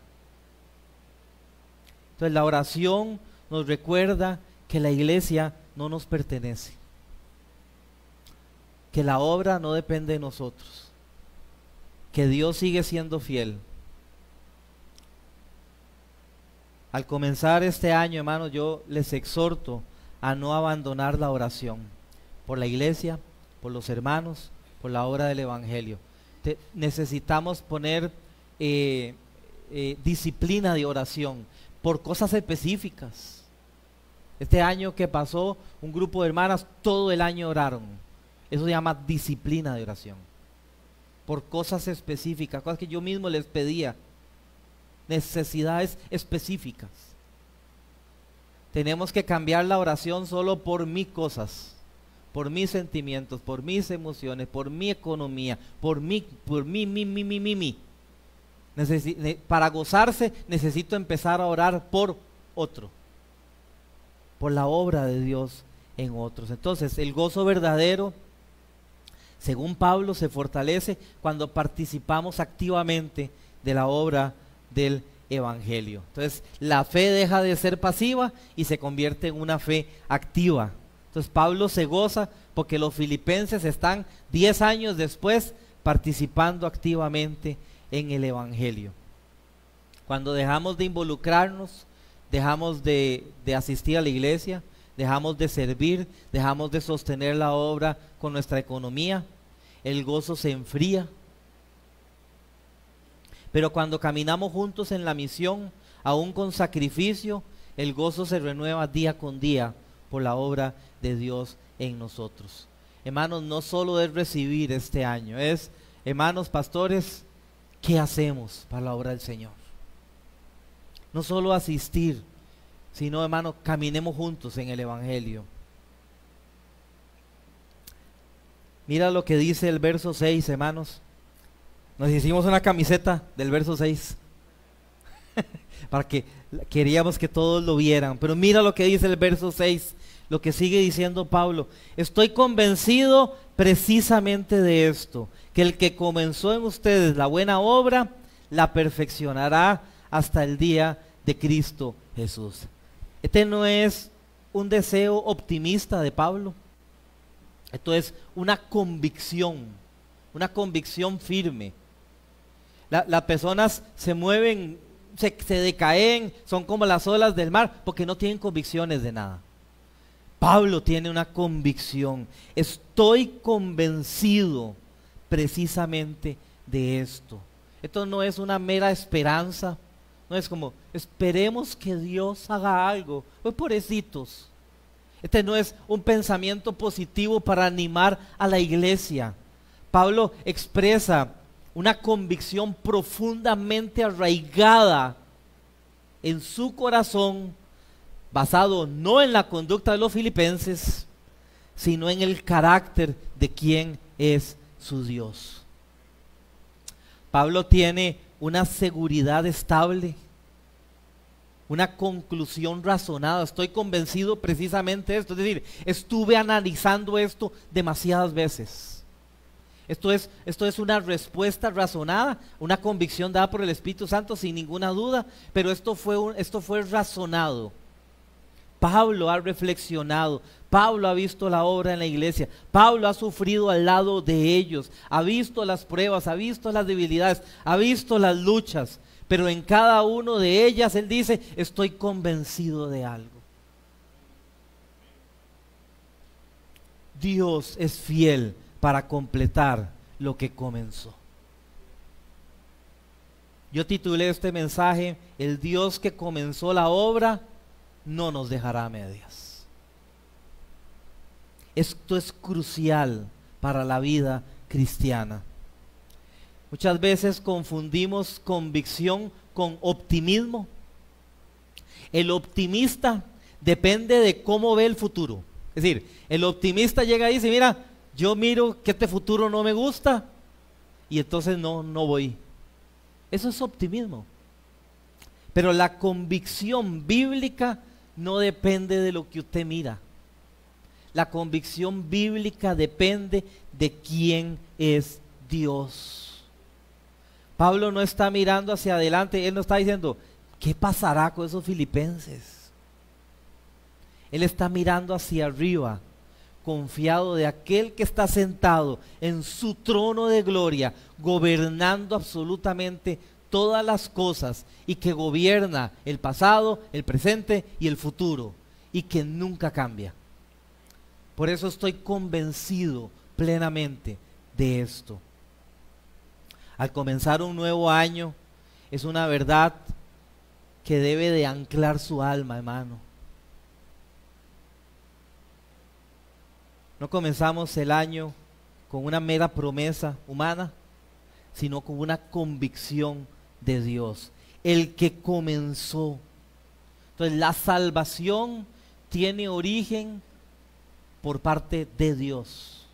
Entonces la oración nos recuerda que la iglesia no nos pertenece, que la obra no depende de nosotros, que Dios sigue siendo fiel. Al comenzar este año, hermanos, yo les exhorto a no abandonar la oración por la iglesia, por los hermanos, por la obra del evangelio. Necesitamos poner disciplina de oración por cosas específicas. Este año que pasó, un grupo de hermanas todo el año oraron. Eso se llama disciplina de oración. Por cosas específicas, cosas que yo mismo les pedía. Necesidades específicas. Tenemos que cambiar la oración solo por mis cosas, por mis sentimientos, por mis emociones, por mi economía, por mí. Para gozarse necesito empezar a orar por otro, por la obra de Dios en otros. Entonces el gozo verdadero, según Pablo, se fortalece cuando participamos activamente de la obra del evangelio. Entonces la fe deja de ser pasiva y se convierte en una fe activa. Entonces Pablo se goza porque los filipenses están 10 años después participando activamente en el evangelio. Cuando dejamos de involucrarnos, dejamos de asistir a la iglesia, dejamos de servir, dejamos de sostener la obra con nuestra economía, el gozo se enfría. Pero cuando caminamos juntos en la misión, aún con sacrificio, el gozo se renueva día con día, por la obra de Dios en nosotros. Hermanos, no solo es recibir este año, es, hermanos pastores, ¿qué hacemos para la obra del Señor? No solo asistir, sino, hermanos, caminemos juntos en el Evangelio. Mira lo que dice el verso 6, hermanos. Nos hicimos una camiseta del verso 6 para que queríamos que todos lo vieran. Pero mira lo que dice el verso 6, lo que sigue diciendo Pablo. Estoy convencido precisamente de esto, que el que comenzó en ustedes la buena obra, la perfeccionará hasta el día de Cristo Jesús. Este no es un deseo optimista de Pablo. Esto es una convicción firme. Las personas se mueven, se decaen, son como las olas del mar, porque no tienen convicciones de nada. Pablo tiene una convicción. Estoy convencido precisamente de esto. Esto no es una mera esperanza. No es como, esperemos que Dios haga algo. Pues pobrecitos. Este no es un pensamiento positivo para animar a la iglesia. Pablo expresa una convicción profundamente arraigada en su corazón, basado no en la conducta de los filipenses, sino en el carácter de quién es su Dios. Pablo tiene una seguridad estable, una conclusión razonada. Estoy convencido precisamente de esto. Es decir, estuve analizando esto demasiadas veces. Esto es una respuesta razonada, una convicción dada por el Espíritu Santo sin ninguna duda, pero esto fue razonado. Pablo ha reflexionado, Pablo ha visto la obra en la iglesia, Pablo ha sufrido al lado de ellos, ha visto las pruebas, ha visto las debilidades, ha visto las luchas, pero en cada una de ellas él dice, estoy convencido de algo. Dios es fiel para completar lo que comenzó. Yo titulé este mensaje, el Dios que comenzó la obra no nos dejará a medias. Esto es crucial para la vida cristiana. Muchas veces confundimos convicción con optimismo. El optimista depende de cómo ve el futuro. Es decir, el optimista llega ahí y dice, mira, yo miro que este futuro no me gusta y entonces no voy. Eso es optimismo. Pero la convicción bíblica no depende de lo que usted mira. La convicción bíblica depende de quién es Dios. Pablo no está mirando hacia adelante, él no está diciendo, ¿qué pasará con esos filipenses? Él está mirando hacia arriba, confiado de aquel que está sentado en su trono de gloria, gobernando absolutamente todas las cosas y que gobierna el pasado, el presente y el futuro y que nunca cambia. Por eso estoy convencido plenamente de esto. Al comenzar un nuevo año es una verdad que debe de anclar su alma, hermano. No comenzamos el año con una mera promesa humana, sino con una convicción de Dios, el que comenzó. Entonces la salvación tiene origen por parte de Dios.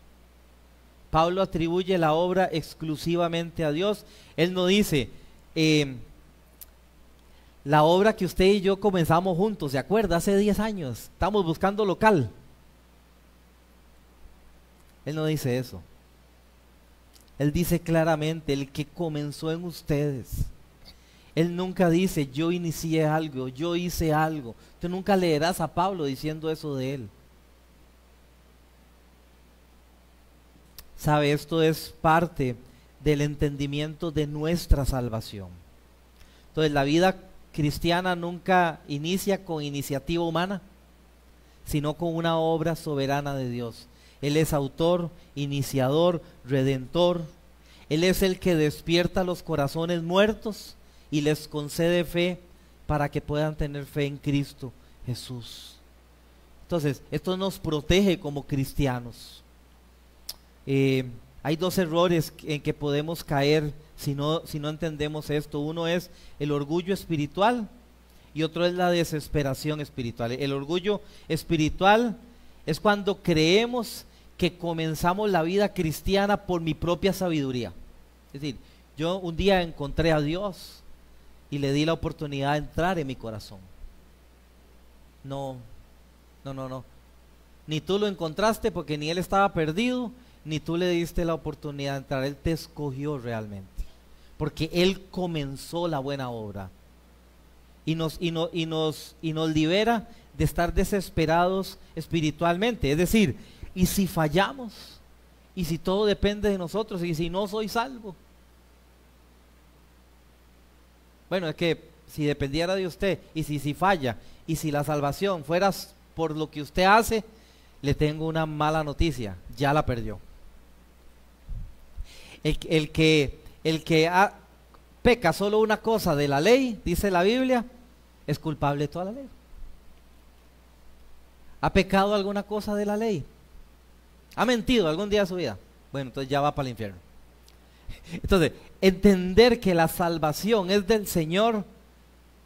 Pablo atribuye la obra exclusivamente a Dios. Él no dice, la obra que usted y yo comenzamos juntos, ¿se acuerda? Hace 10 años, estamos buscando local. Él no dice eso. Él dice claramente, el que comenzó en ustedes. Él nunca dice, yo inicié algo, yo hice algo. Tú nunca leerás a Pablo diciendo eso de él. Sabe, esto es parte del entendimiento de nuestra salvación. Entonces, la vida cristiana nunca inicia con iniciativa humana, sino con una obra soberana de Dios. Él es autor, iniciador, redentor. Él es el que despierta los corazones muertos y les concede fe para que puedan tener fe en Cristo Jesús. Entonces, esto nos protege como cristianos. Hay dos errores en que podemos caer si no entendemos esto. Uno es el orgullo espiritual y otro es la desesperación espiritual. El orgullo espiritual es cuando creemos que comenzamos la vida cristiana por mi propia sabiduría. Es decir, yo un día encontré a Dios y le di la oportunidad de entrar en mi corazón. No. Ni tú lo encontraste porque ni él estaba perdido, ni tú le diste la oportunidad de entrar. Él te escogió realmente, porque él comenzó la buena obra. Y nos libera de estar desesperados espiritualmente. Es decir, ¿y si fallamos? ¿Y si todo depende de nosotros? ¿Y si no soy salvo? Bueno, es que si dependiera de usted, y si falla, y si la salvación fuera por lo que usted hace, le tengo una mala noticia: ya la perdió. El que peca solo una cosa de la ley, dice la Biblia, es culpable de toda la ley. ¿Ha pecado alguna cosa de la ley? ¿Ha mentido algún día de su vida? Bueno, entonces ya va para el infierno. Entonces, entender que la salvación es del Señor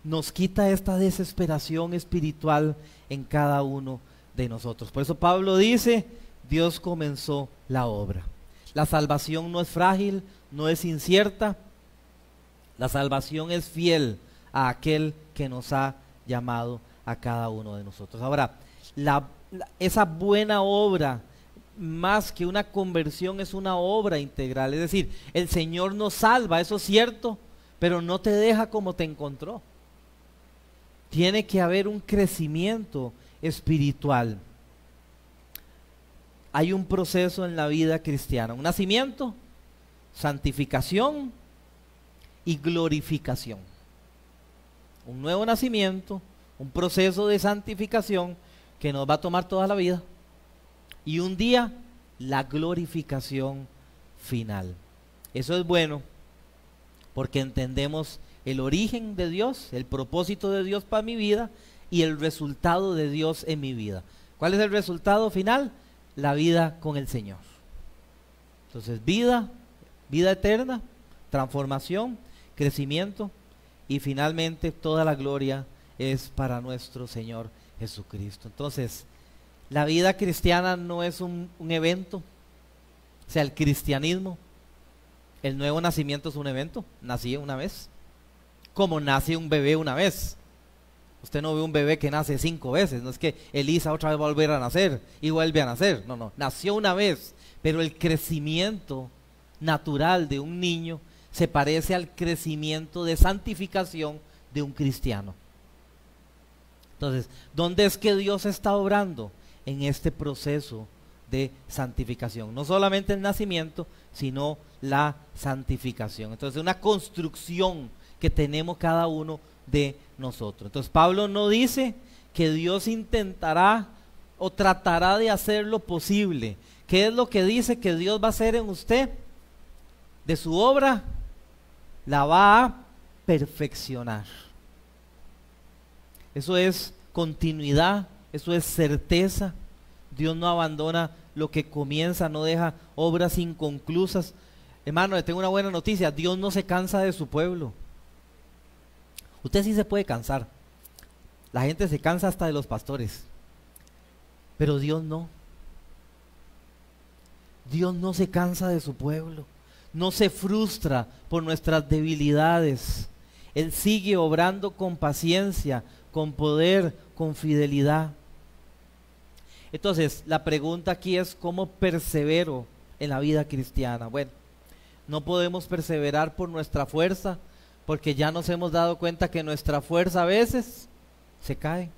nos quita esta desesperación espiritual en cada uno de nosotros. Por eso Pablo dice: Dios comenzó la obra. La salvación no es frágil, no es incierta. La salvación es fiel a aquel que nos ha llamado a cada uno de nosotros. Ahora, esa buena obra, más que una conversión, es una obra integral. Es decir, el Señor nos salva, eso es cierto, pero no te deja como te encontró. Tiene que haber un crecimiento espiritual. Hay un proceso en la vida cristiana: un nacimiento, santificación y glorificación. Un nuevo nacimiento, un proceso de santificación que nos va a tomar toda la vida, y un día la glorificación final. Eso es bueno porque entendemos el origen de Dios, el propósito de Dios para mi vida y el resultado de Dios en mi vida. ¿Cuál es el resultado final? La vida con el Señor. Entonces, vida eterna, transformación, crecimiento, y finalmente toda la gloria es para nuestro Señor Jesucristo. Entonces, la vida cristiana no es un evento. O sea, el cristianismo, el nuevo nacimiento es un evento. Nací una vez, como nace un bebé una vez. Usted no ve un bebé que nace 5 veces. No es que Elisa otra vez va a volver a nacer y vuelve a nacer. No, nació una vez. Pero el crecimiento natural de un niño se parece al crecimiento de santificación de un cristiano. Entonces, ¿dónde es que Dios está obrando? En este proceso de santificación. No solamente el nacimiento, sino la santificación. Entonces, una construcción que tenemos cada uno de nosotros. Entonces, Pablo no dice que Dios intentará o tratará de hacer lo posible. ¿Qué es lo que dice que Dios va a hacer en usted? De su obra, la va a perfeccionar. Eso es continuidad, eso es certeza. Dios no abandona lo que comienza, no deja obras inconclusas. Hermano, le tengo una buena noticia: Dios no se cansa de su pueblo. Usted sí se puede cansar. La gente se cansa hasta de los pastores, pero Dios no. Dios no se cansa de su pueblo, no se frustra por nuestras debilidades. Él sigue obrando con paciencia, con poder, con fidelidad. Entonces, la pregunta aquí es: ¿cómo persevero en la vida cristiana? Bueno, no podemos perseverar por nuestra fuerza, porque ya nos hemos dado cuenta que nuestra fuerza a veces se cae.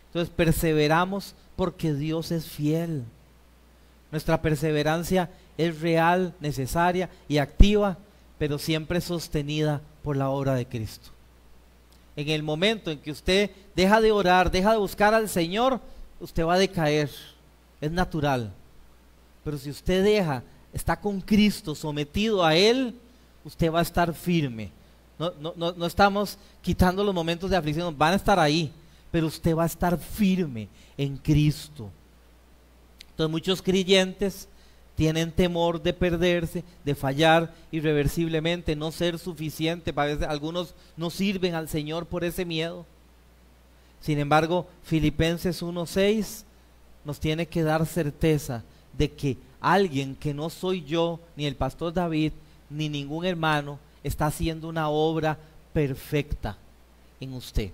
Entonces, perseveramos porque Dios es fiel. Nuestra perseverancia es real, necesaria y activa, pero siempre sostenida por la obra de Cristo. En el momento en que usted deja de orar, deja de buscar al Señor, usted va a decaer, es natural. Pero si usted está con Cristo, sometido a Él, usted va a estar firme. No estamos quitando los momentos de aflicción, van a estar ahí, pero usted va a estar firme en Cristo. Entonces muchos creyentes tienen temor de perderse, de fallar irreversiblemente, no ser suficiente. A veces algunos no sirven al Señor por ese miedo. Sin embargo, Filipenses 1:6 nos tiene que dar certeza de que alguien que no soy yo, ni el pastor David, ni ningún hermano, está haciendo una obra perfecta en usted.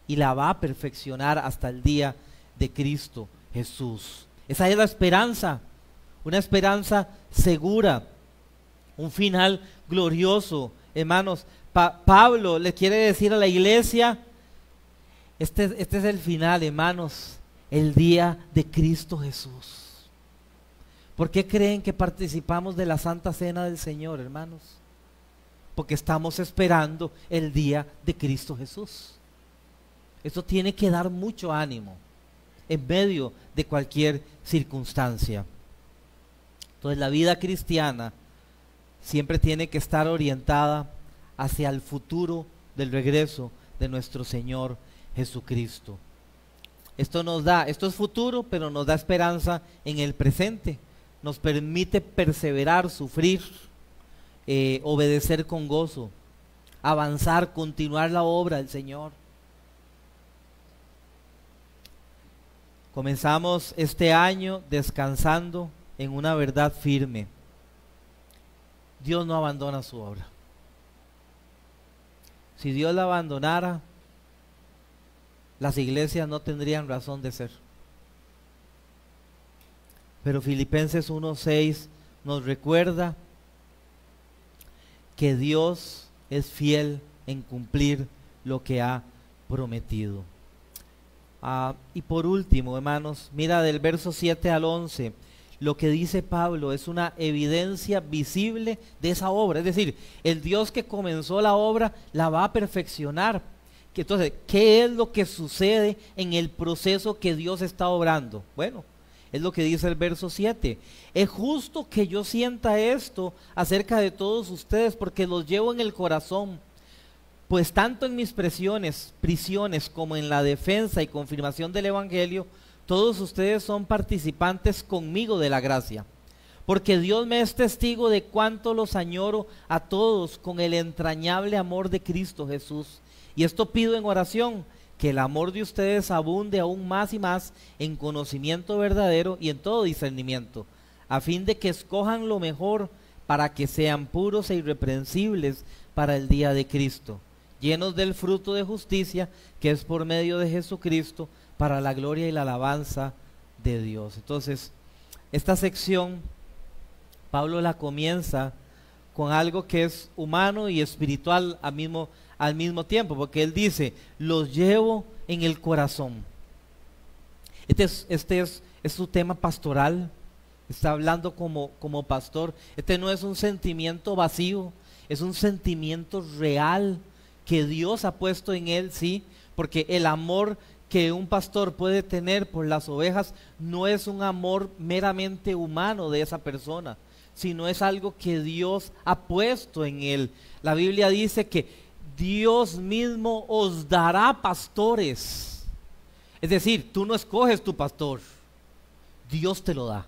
Y la va a perfeccionar hasta el día de Cristo Jesús. Esa es la esperanza, una esperanza segura, un final glorioso. Hermanos, Pablo le quiere decir a la iglesia, este es el final, hermanos, el día de Cristo Jesús. ¿Por qué creen que participamos de la Santa Cena del Señor, hermanos? Porque estamos esperando el día de Cristo Jesús. Esto tiene que dar mucho ánimo en medio de cualquier circunstancia. Entonces la vida cristiana siempre tiene que estar orientada hacia el futuro del regreso de nuestro Señor Jesucristo. Esto es futuro, pero nos da esperanza en el presente. Nos permite perseverar, sufrir, obedecer con gozo, avanzar, continuar la obra del Señor. Comenzamos este año descansando en una verdad firme. Dios no abandona su obra. Si Dios la abandonara, las iglesias no tendrían razón de ser. Pero Filipenses 1:6 nos recuerda que Dios es fiel en cumplir lo que ha prometido. Y por último, hermanos, mira del verso 7 al 11, lo que dice Pablo es una evidencia visible de esa obra. Es decir, el Dios que comenzó la obra la va a perfeccionar. Entonces, ¿qué es lo que sucede en el proceso que Dios está obrando? Bueno, es lo que dice el verso 7. Es justo que yo sienta esto acerca de todos ustedes, porque los llevo en el corazón. Pues tanto en mis prisiones como en la defensa y confirmación del Evangelio, todos ustedes son participantes conmigo de la gracia. Porque Dios me es testigo de cuánto los añoro a todos con el entrañable amor de Cristo Jesús. Y esto pido en oración, que el amor de ustedes abunde aún más y más en conocimiento verdadero y en todo discernimiento, a fin de que escojan lo mejor para que sean puros e irreprensibles para el día de Cristo, llenos del fruto de justicia que es por medio de Jesucristo, para la gloria y la alabanza de Dios. Entonces, esta sección Pablo la comienza con algo que es humano y espiritual al mismo tiempo, porque él dice, los llevo en el corazón. Este es su tema pastoral, está hablando como pastor. Este no es un sentimiento vacío, es un sentimiento real que Dios ha puesto en él, sí, porque el amor que un pastor puede tener por las ovejas no es un amor meramente humano de esa persona, sino es algo que Dios ha puesto en él. La Biblia dice que Dios mismo os dará pastores. Es decir, tú no escoges tu pastor, Dios te lo da.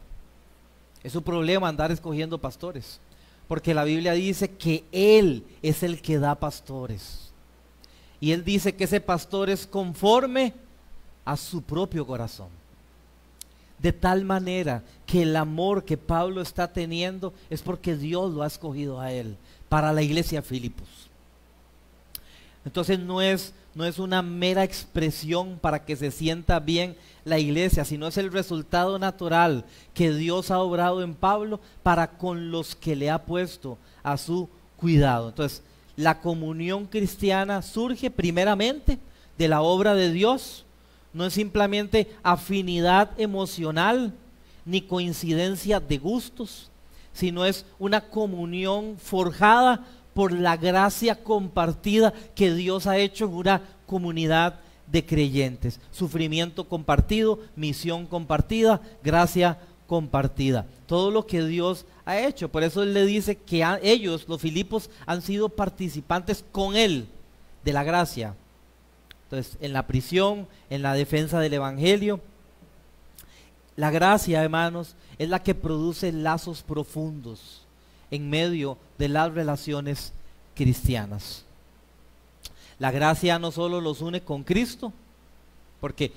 Es un problema andar escogiendo pastores, porque la Biblia dice que Él es el que da pastores. Y Él dice que ese pastor es conforme a su propio corazón. De tal manera que el amor que Pablo está teniendo es porque Dios lo ha escogido a él para la iglesia de Filipos. Entonces no es una mera expresión para que se sienta bien la iglesia, sino es el resultado natural que Dios ha obrado en Pablo para con los que le ha puesto a su cuidado. Entonces, la comunión cristiana surge primeramente de la obra de Dios. No es simplemente afinidad emocional ni coincidencia de gustos, sino es una comunión forjada por la gracia compartida que Dios ha hecho en una comunidad de creyentes. Sufrimiento compartido, misión compartida, gracia compartida. Todo lo que Dios ha hecho. Por eso Él le dice que ellos, los Filipos, han sido participantes con Él de la gracia. Entonces, en la prisión, en la defensa del evangelio. La gracia, hermanos, es la que produce lazos profundos en medio de las relaciones cristianas. La gracia no solo los une con Cristo, porque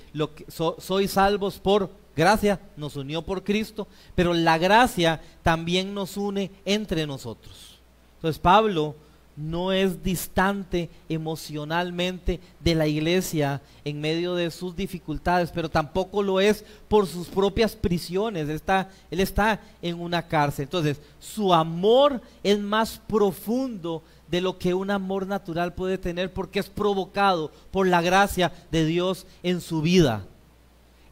sois salvos por gracia, nos unió por Cristo, pero la gracia también nos une entre nosotros. Entonces Pablo no es distante emocionalmente de la iglesia en medio de sus dificultades, pero tampoco lo es por sus propias prisiones. Él está en una cárcel. Entonces, su amor es más profundo de lo que un amor natural puede tener, porque es provocado por la gracia de Dios en su vida.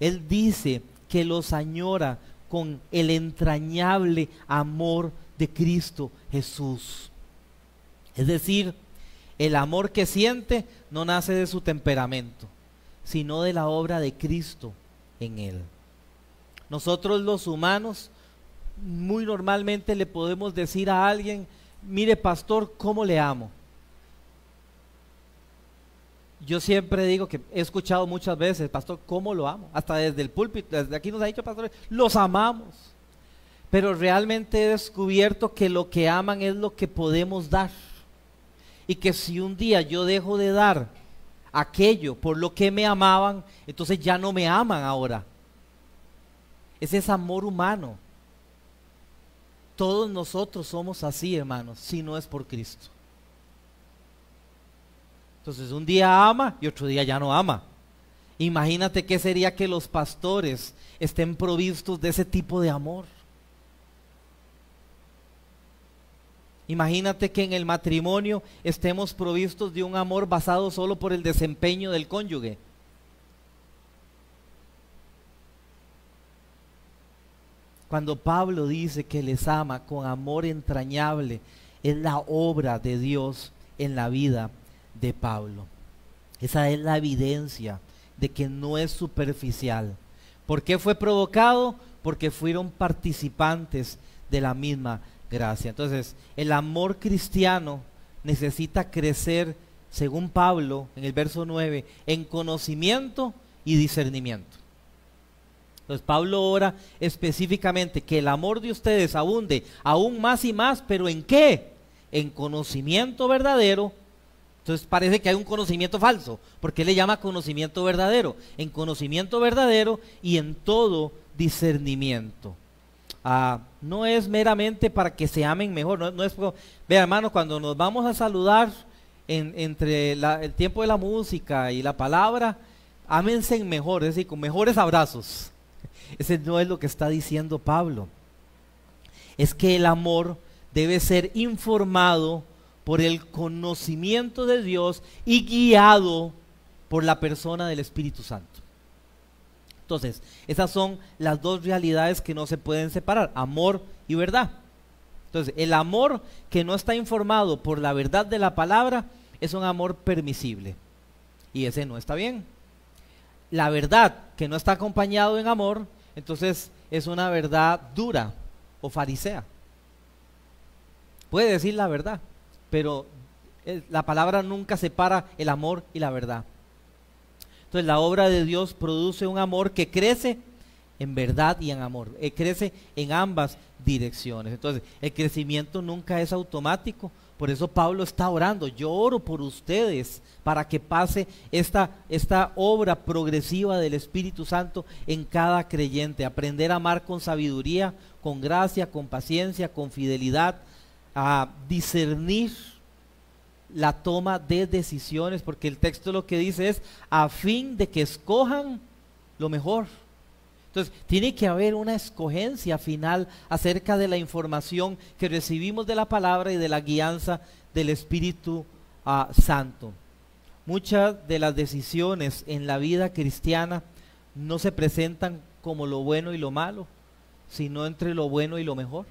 Él dice que los añora con el entrañable amor de Cristo Jesús. Es decir, el amor que siente no nace de su temperamento, sino de la obra de Cristo en él. Nosotros los humanos muy normalmente le podemos decir a alguien: mire, pastor, ¿cómo le amo? Yo siempre digo que he escuchado muchas veces: pastor, ¿cómo lo amo? Hasta desde el púlpito, desde aquí nos ha dicho pastor, los amamos. Pero realmente he descubierto que lo que aman es lo que podemos dar. Y que si un día yo dejo de dar aquello por lo que me amaban, entonces ya no me aman ahora. Ese es amor humano. Todos nosotros somos así, hermanos, si no es por Cristo. Entonces un día ama y otro día ya no ama. Imagínate qué sería que los pastores estén provistos de ese tipo de amor. Imagínate que en el matrimonio estemos provistos de un amor basado solo por el desempeño del cónyuge. Cuando Pablo dice que les ama con amor entrañable, es la obra de Dios en la vida de Pablo. Esa es la evidencia de que no es superficial. ¿Por qué fue provocado? Porque fueron participantes de la misma gracia. Entonces, el amor cristiano necesita crecer, según Pablo, en el verso 9, en conocimiento y discernimiento. Entonces, Pablo ora específicamente que el amor de ustedes abunde aún más y más, pero ¿en qué? En conocimiento verdadero. Entonces parece que hay un conocimiento falso, porque él le llama conocimiento verdadero. En conocimiento verdadero y en todo discernimiento. No es meramente para que se amen mejor, no es, vea, hermano, cuando nos vamos a saludar entre el tiempo de la música y la palabra, ámense mejor, es decir, con mejores abrazos. Ese no es lo que está diciendo Pablo. Es que el amor debe ser informado por el conocimiento de Dios y guiado por la persona del Espíritu Santo. Entonces, esas son las dos realidades que no se pueden separar: amor y verdad. Entonces, el amor que no está informado por la verdad de la palabra es un amor permisible, y ese no está bien. La verdad que no está acompañado en amor, entonces es una verdad dura o farisea. Puede decir la verdad, pero la palabra nunca separa el amor y la verdad. Entonces la obra de Dios produce un amor que crece en verdad y en amor, crece en ambas direcciones. Entonces el crecimiento nunca es automático. Por eso Pablo está orando: yo oro por ustedes para que pase esta obra progresiva del Espíritu Santo en cada creyente. Aprender a amar con sabiduría, con gracia, con paciencia, con fidelidad, a discernir la toma de decisiones, porque el texto lo que dice es a fin de que escojan lo mejor. Entonces tiene que haber una escogencia final acerca de la información que recibimos de la palabra y de la guianza del Espíritu Santo. Muchas de las decisiones en la vida cristiana no se presentan como lo bueno y lo malo, sino entre lo bueno y lo mejor,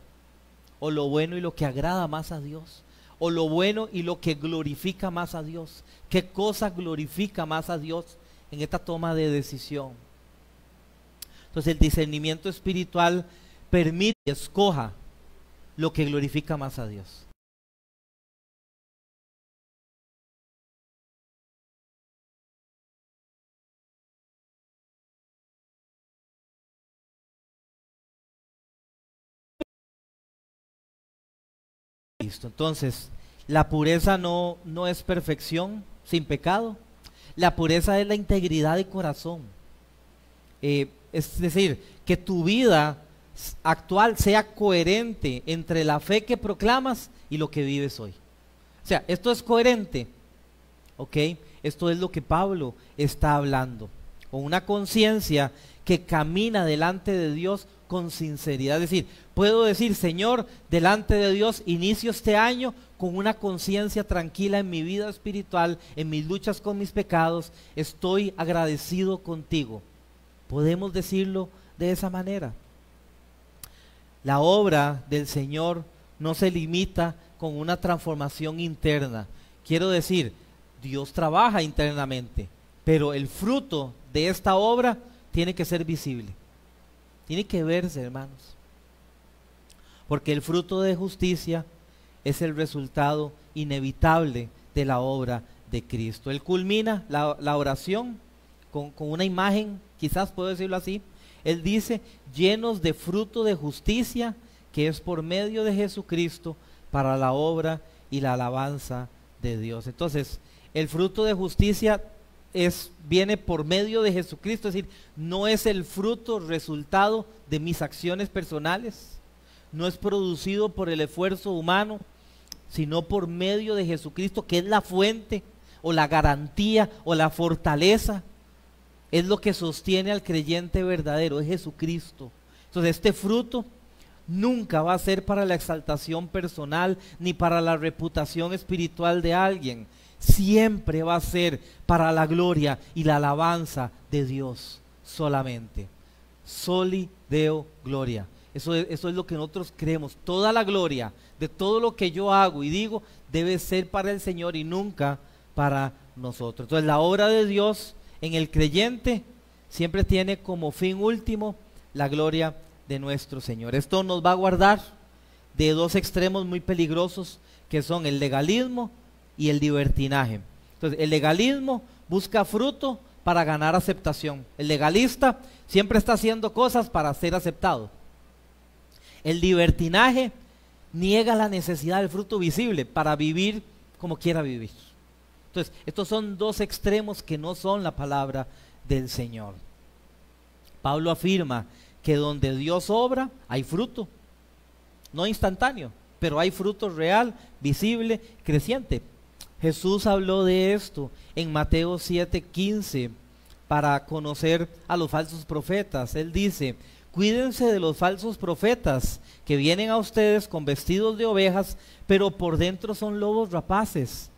o lo bueno y lo que agrada más a Dios, o lo bueno y lo que glorifica más a Dios. ¿Qué cosa glorifica más a Dios en esta toma de decisión? Entonces el discernimiento espiritual permite que escoja lo que glorifica más a Dios. Cristo. Entonces, la pureza no es perfección sin pecado. La pureza es la integridad de corazón. Es decir, que tu vida actual sea coherente entre la fe que proclamas y lo que vives hoy. O sea, esto es coherente, ¿ok? Esto es lo que Pablo está hablando, con una conciencia que camina delante de Dios con sinceridad. Es decir, puedo decir, Señor, delante de Dios, inicio este año con una conciencia tranquila en mi vida espiritual, en mis luchas con mis pecados, estoy agradecido contigo. Podemos decirlo de esa manera. La obra del Señor no se limita con una transformación interna. Quiero decir, Dios trabaja internamente, pero el fruto de esta obra tiene que ser visible. Tiene que verse, hermanos. Porque el fruto de justicia es el resultado inevitable de la obra de Cristo. Él culmina la oración con una imagen, quizás puedo decirlo así. Él dice, llenos de fruto de justicia, que es por medio de Jesucristo, para la obra y la alabanza de Dios. Entonces, el fruto de justicia viene por medio de Jesucristo, es decir, no es el fruto resultado de mis acciones personales, no es producido por el esfuerzo humano, sino por medio de Jesucristo, que es la fuente, o la garantía, o la fortaleza. Es lo que sostiene al creyente verdadero, es Jesucristo. Entonces este fruto nunca va a ser para la exaltación personal ni para la reputación espiritual de alguien. Siempre va a ser para la gloria y la alabanza de Dios solamente. Soli Deo Gloria. Eso es lo que nosotros creemos. Toda la gloria de todo lo que yo hago y digo debe ser para el Señor y nunca para nosotros. Entonces la obra de Dios en el creyente siempre tiene como fin último la gloria de nuestro Señor. Esto nos va a guardar de dos extremos muy peligrosos, que son el legalismo y el libertinaje. Entonces, el legalismo busca fruto para ganar aceptación. El legalista siempre está haciendo cosas para ser aceptado. El libertinaje niega la necesidad del fruto visible para vivir como quiera vivir. Entonces, estos son dos extremos que no son la palabra del Señor. Pablo afirma que donde Dios obra, hay fruto. No instantáneo, pero hay fruto real, visible, creciente. Jesús habló de esto en Mateo 7:15 para conocer a los falsos profetas. Él dice, cuídense de los falsos profetas que vienen a ustedes con vestidos de ovejas, pero por dentro son lobos rapaces.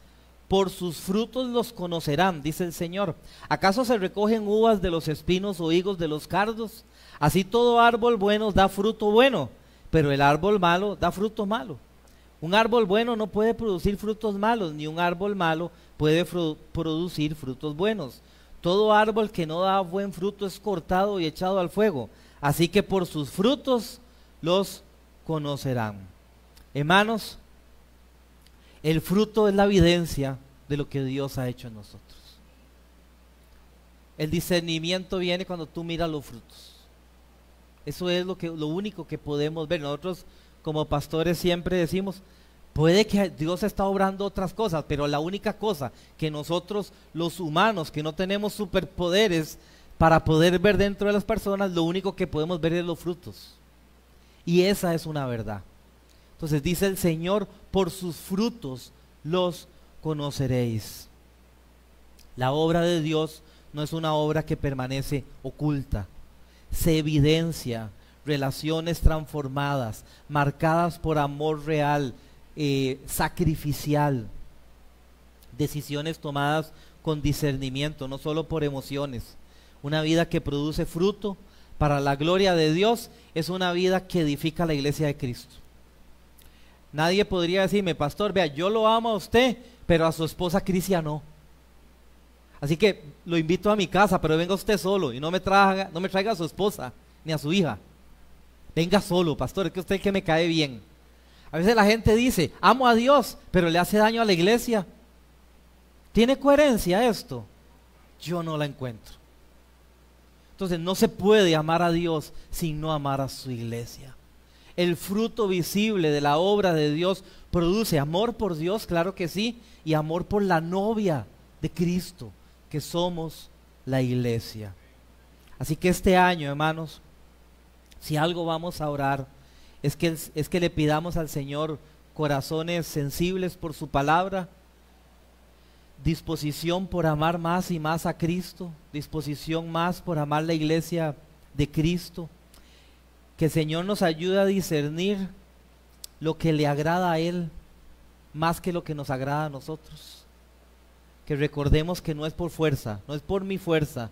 Por sus frutos los conocerán, dice el Señor. ¿Acaso se recogen uvas de los espinos o higos de los cardos? Así todo árbol bueno da fruto bueno, pero el árbol malo da fruto malo. Un árbol bueno no puede producir frutos malos, ni un árbol malo puede producir frutos buenos. Todo árbol que no da buen fruto es cortado y echado al fuego. Así que por sus frutos los conocerán. Hermanos, el fruto es la evidencia de lo que Dios ha hecho en nosotros. El discernimiento viene cuando tú miras los frutos. Eso es lo único que podemos ver. Nosotros como pastores siempre decimos, puede que Dios está obrando otras cosas, pero la única cosa que nosotros los humanos que no tenemos superpoderes para poder ver dentro de las personas, lo único que podemos ver es los frutos. Y esa es una verdad. Entonces dice el Señor, por sus frutos los conoceréis. La obra de Dios no es una obra que permanece oculta. Se evidencia relaciones transformadas, marcadas por amor real, sacrificial, decisiones tomadas con discernimiento, no solo por emociones. Una vida que produce fruto para la gloria de Dios es una vida que edifica la iglesia de Cristo. Nadie podría decirme, pastor, vea, yo lo amo a usted, pero a su esposa Crisia no. Así que lo invito a mi casa, pero venga usted solo y no me traiga a su esposa ni a su hija. Venga solo, pastor, es que usted que me cae bien. A veces la gente dice, amo a Dios, pero le hace daño a la iglesia. ¿Tiene coherencia esto? Yo no la encuentro. Entonces no se puede amar a Dios sin no amar a su iglesia. El fruto visible de la obra de Dios produce amor por Dios, claro que sí, y amor por la novia de Cristo, que somos la iglesia. Así que este año, hermanos, si algo vamos a orar, es que le pidamos al Señor corazones sensibles por su palabra, disposición por amar más y más a Cristo, disposición más por amar la iglesia de Cristo, que el Señor nos ayude a discernir lo que le agrada a Él más que lo que nos agrada a nosotros. Que recordemos que no es por fuerza, no es por mi fuerza,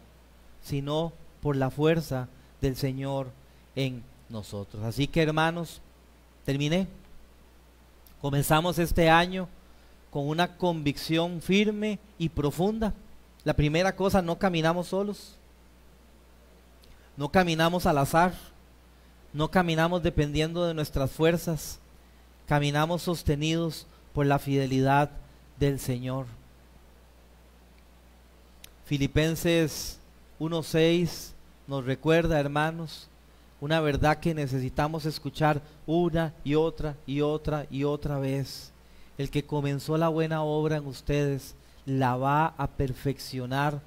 sino por la fuerza del Señor en nosotros. Así que, hermanos, terminé. Comenzamos este año con una convicción firme y profunda. La primera cosa, no caminamos solos, no caminamos al azar, no caminamos dependiendo de nuestras fuerzas, caminamos sostenidos por la fidelidad del Señor. Filipenses 1:6 nos recuerda, hermanos, una verdad que necesitamos escuchar una y otra y otra y otra vez. El que comenzó la buena obra en ustedes la va a perfeccionar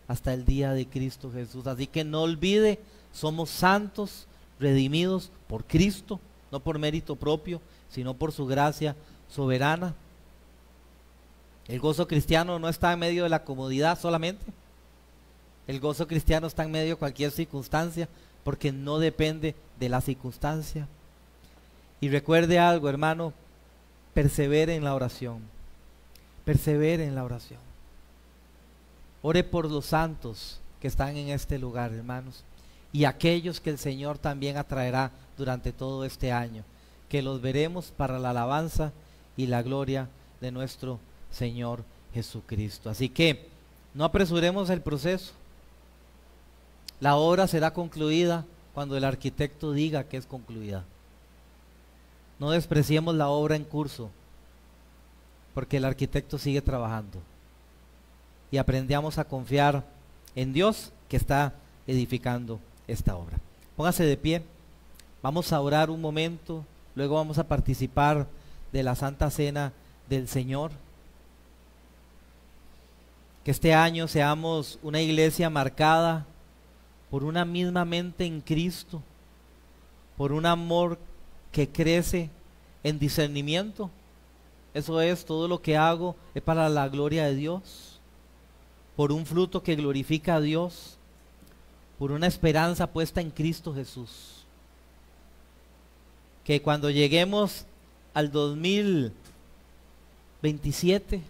hasta el día de Cristo Jesús. Así que no olvide, somos santos, redimidos por Cristo, no por mérito propio, sino por su gracia soberana. El gozo cristiano no está en medio de la comodidad solamente. El gozo cristiano está en medio de cualquier circunstancia, porque no depende de la circunstancia. Y recuerde algo, hermano, persevere en la oración. Persevere en la oración. Ore por los santos que están en este lugar, hermanos, y aquellos que el Señor también atraerá durante todo este año, que los veremos para la alabanza y la gloria de nuestro Señor Jesucristo. Así que no apresuremos el proceso. La obra será concluida cuando el arquitecto diga que es concluida. No despreciemos la obra en curso, porque el arquitecto sigue trabajando. Y aprendamos a confiar en Dios que está edificando esta obra. Póngase de pie, vamos a orar un momento, luego vamos a participar de la Santa Cena del Señor. Que este año seamos una iglesia marcada por una misma mente en Cristo, por un amor que crece en discernimiento. Eso es, todo lo que hago es para la gloria de Dios, por un fruto que glorifica a Dios, por una esperanza puesta en Cristo Jesús. Que cuando lleguemos al 2027,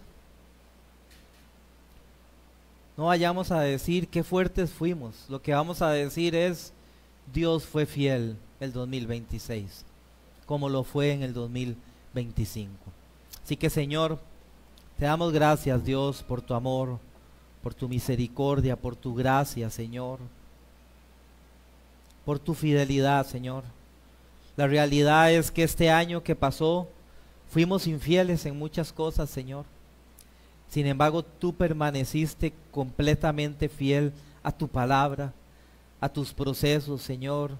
no vayamos a decir qué fuertes fuimos. Lo que vamos a decir es, Dios fue fiel el 2026, como lo fue en el 2025. Así que, Señor, te damos gracias, Dios, por tu amor, por tu misericordia, por tu gracia, Señor, por tu fidelidad, Señor. La realidad es que este año que pasó, fuimos infieles en muchas cosas, Señor. Sin embargo, tú permaneciste completamente fiel a tu palabra, a tus procesos, Señor.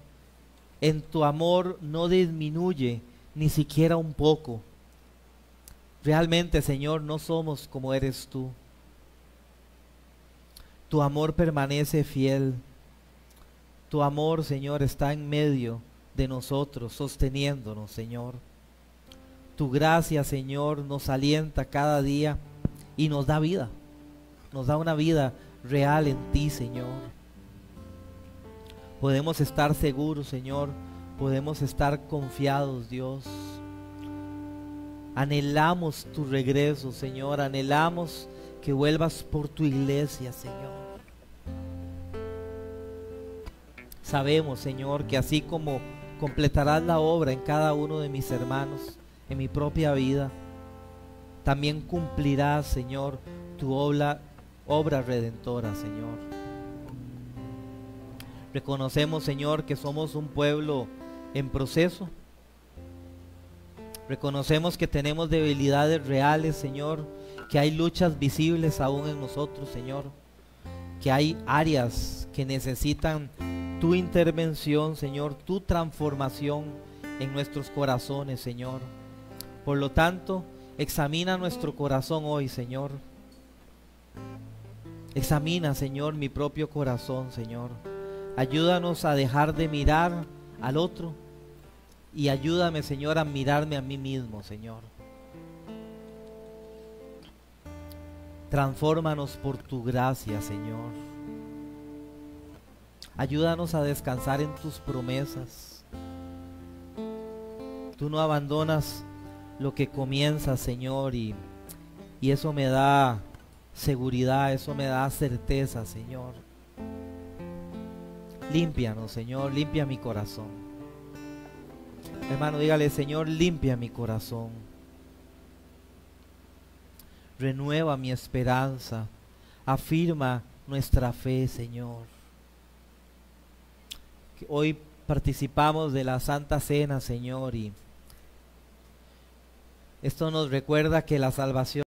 En tu amor no disminuye ni siquiera un poco. Realmente, Señor, no somos como eres tú. Tu amor permanece fiel. Tu amor, Señor, está en medio de nosotros, sosteniéndonos, Señor. Tu gracia, Señor, nos alienta cada día y nos da vida. Nos da una vida real en ti, Señor. Podemos estar seguros, Señor. Podemos estar confiados, Dios. Anhelamos tu regreso, Señor. Anhelamos que vuelvas por tu iglesia, Señor. Sabemos, Señor, que así como completarás la obra en cada uno de mis hermanos, en mi propia vida, también cumplirás, Señor, tu obra redentora, Señor. Reconocemos, Señor, que somos un pueblo en proceso. Reconocemos que tenemos debilidades reales, Señor, que hay luchas visibles aún en nosotros, Señor, que hay áreas que necesitan tu intervención, Señor, tu transformación en nuestros corazones, Señor. Por lo tanto, examina nuestro corazón hoy, Señor. Examina, Señor, mi propio corazón, Señor. Ayúdanos a dejar de mirar al otro y ayúdame, Señor, a mirarme a mí mismo, Señor. Transfórmanos por tu gracia, Señor. Ayúdanos a descansar en tus promesas. Tú no abandonas lo que comienza, Señor, y eso me da seguridad, eso me da certeza, Señor. Límpianos, Señor, limpia mi corazón. Hermano, dígale, Señor, limpia mi corazón. Renueva mi esperanza. Afirma nuestra fe, Señor. Que hoy participamos de la Santa Cena, Señor, y esto nos recuerda que la salvación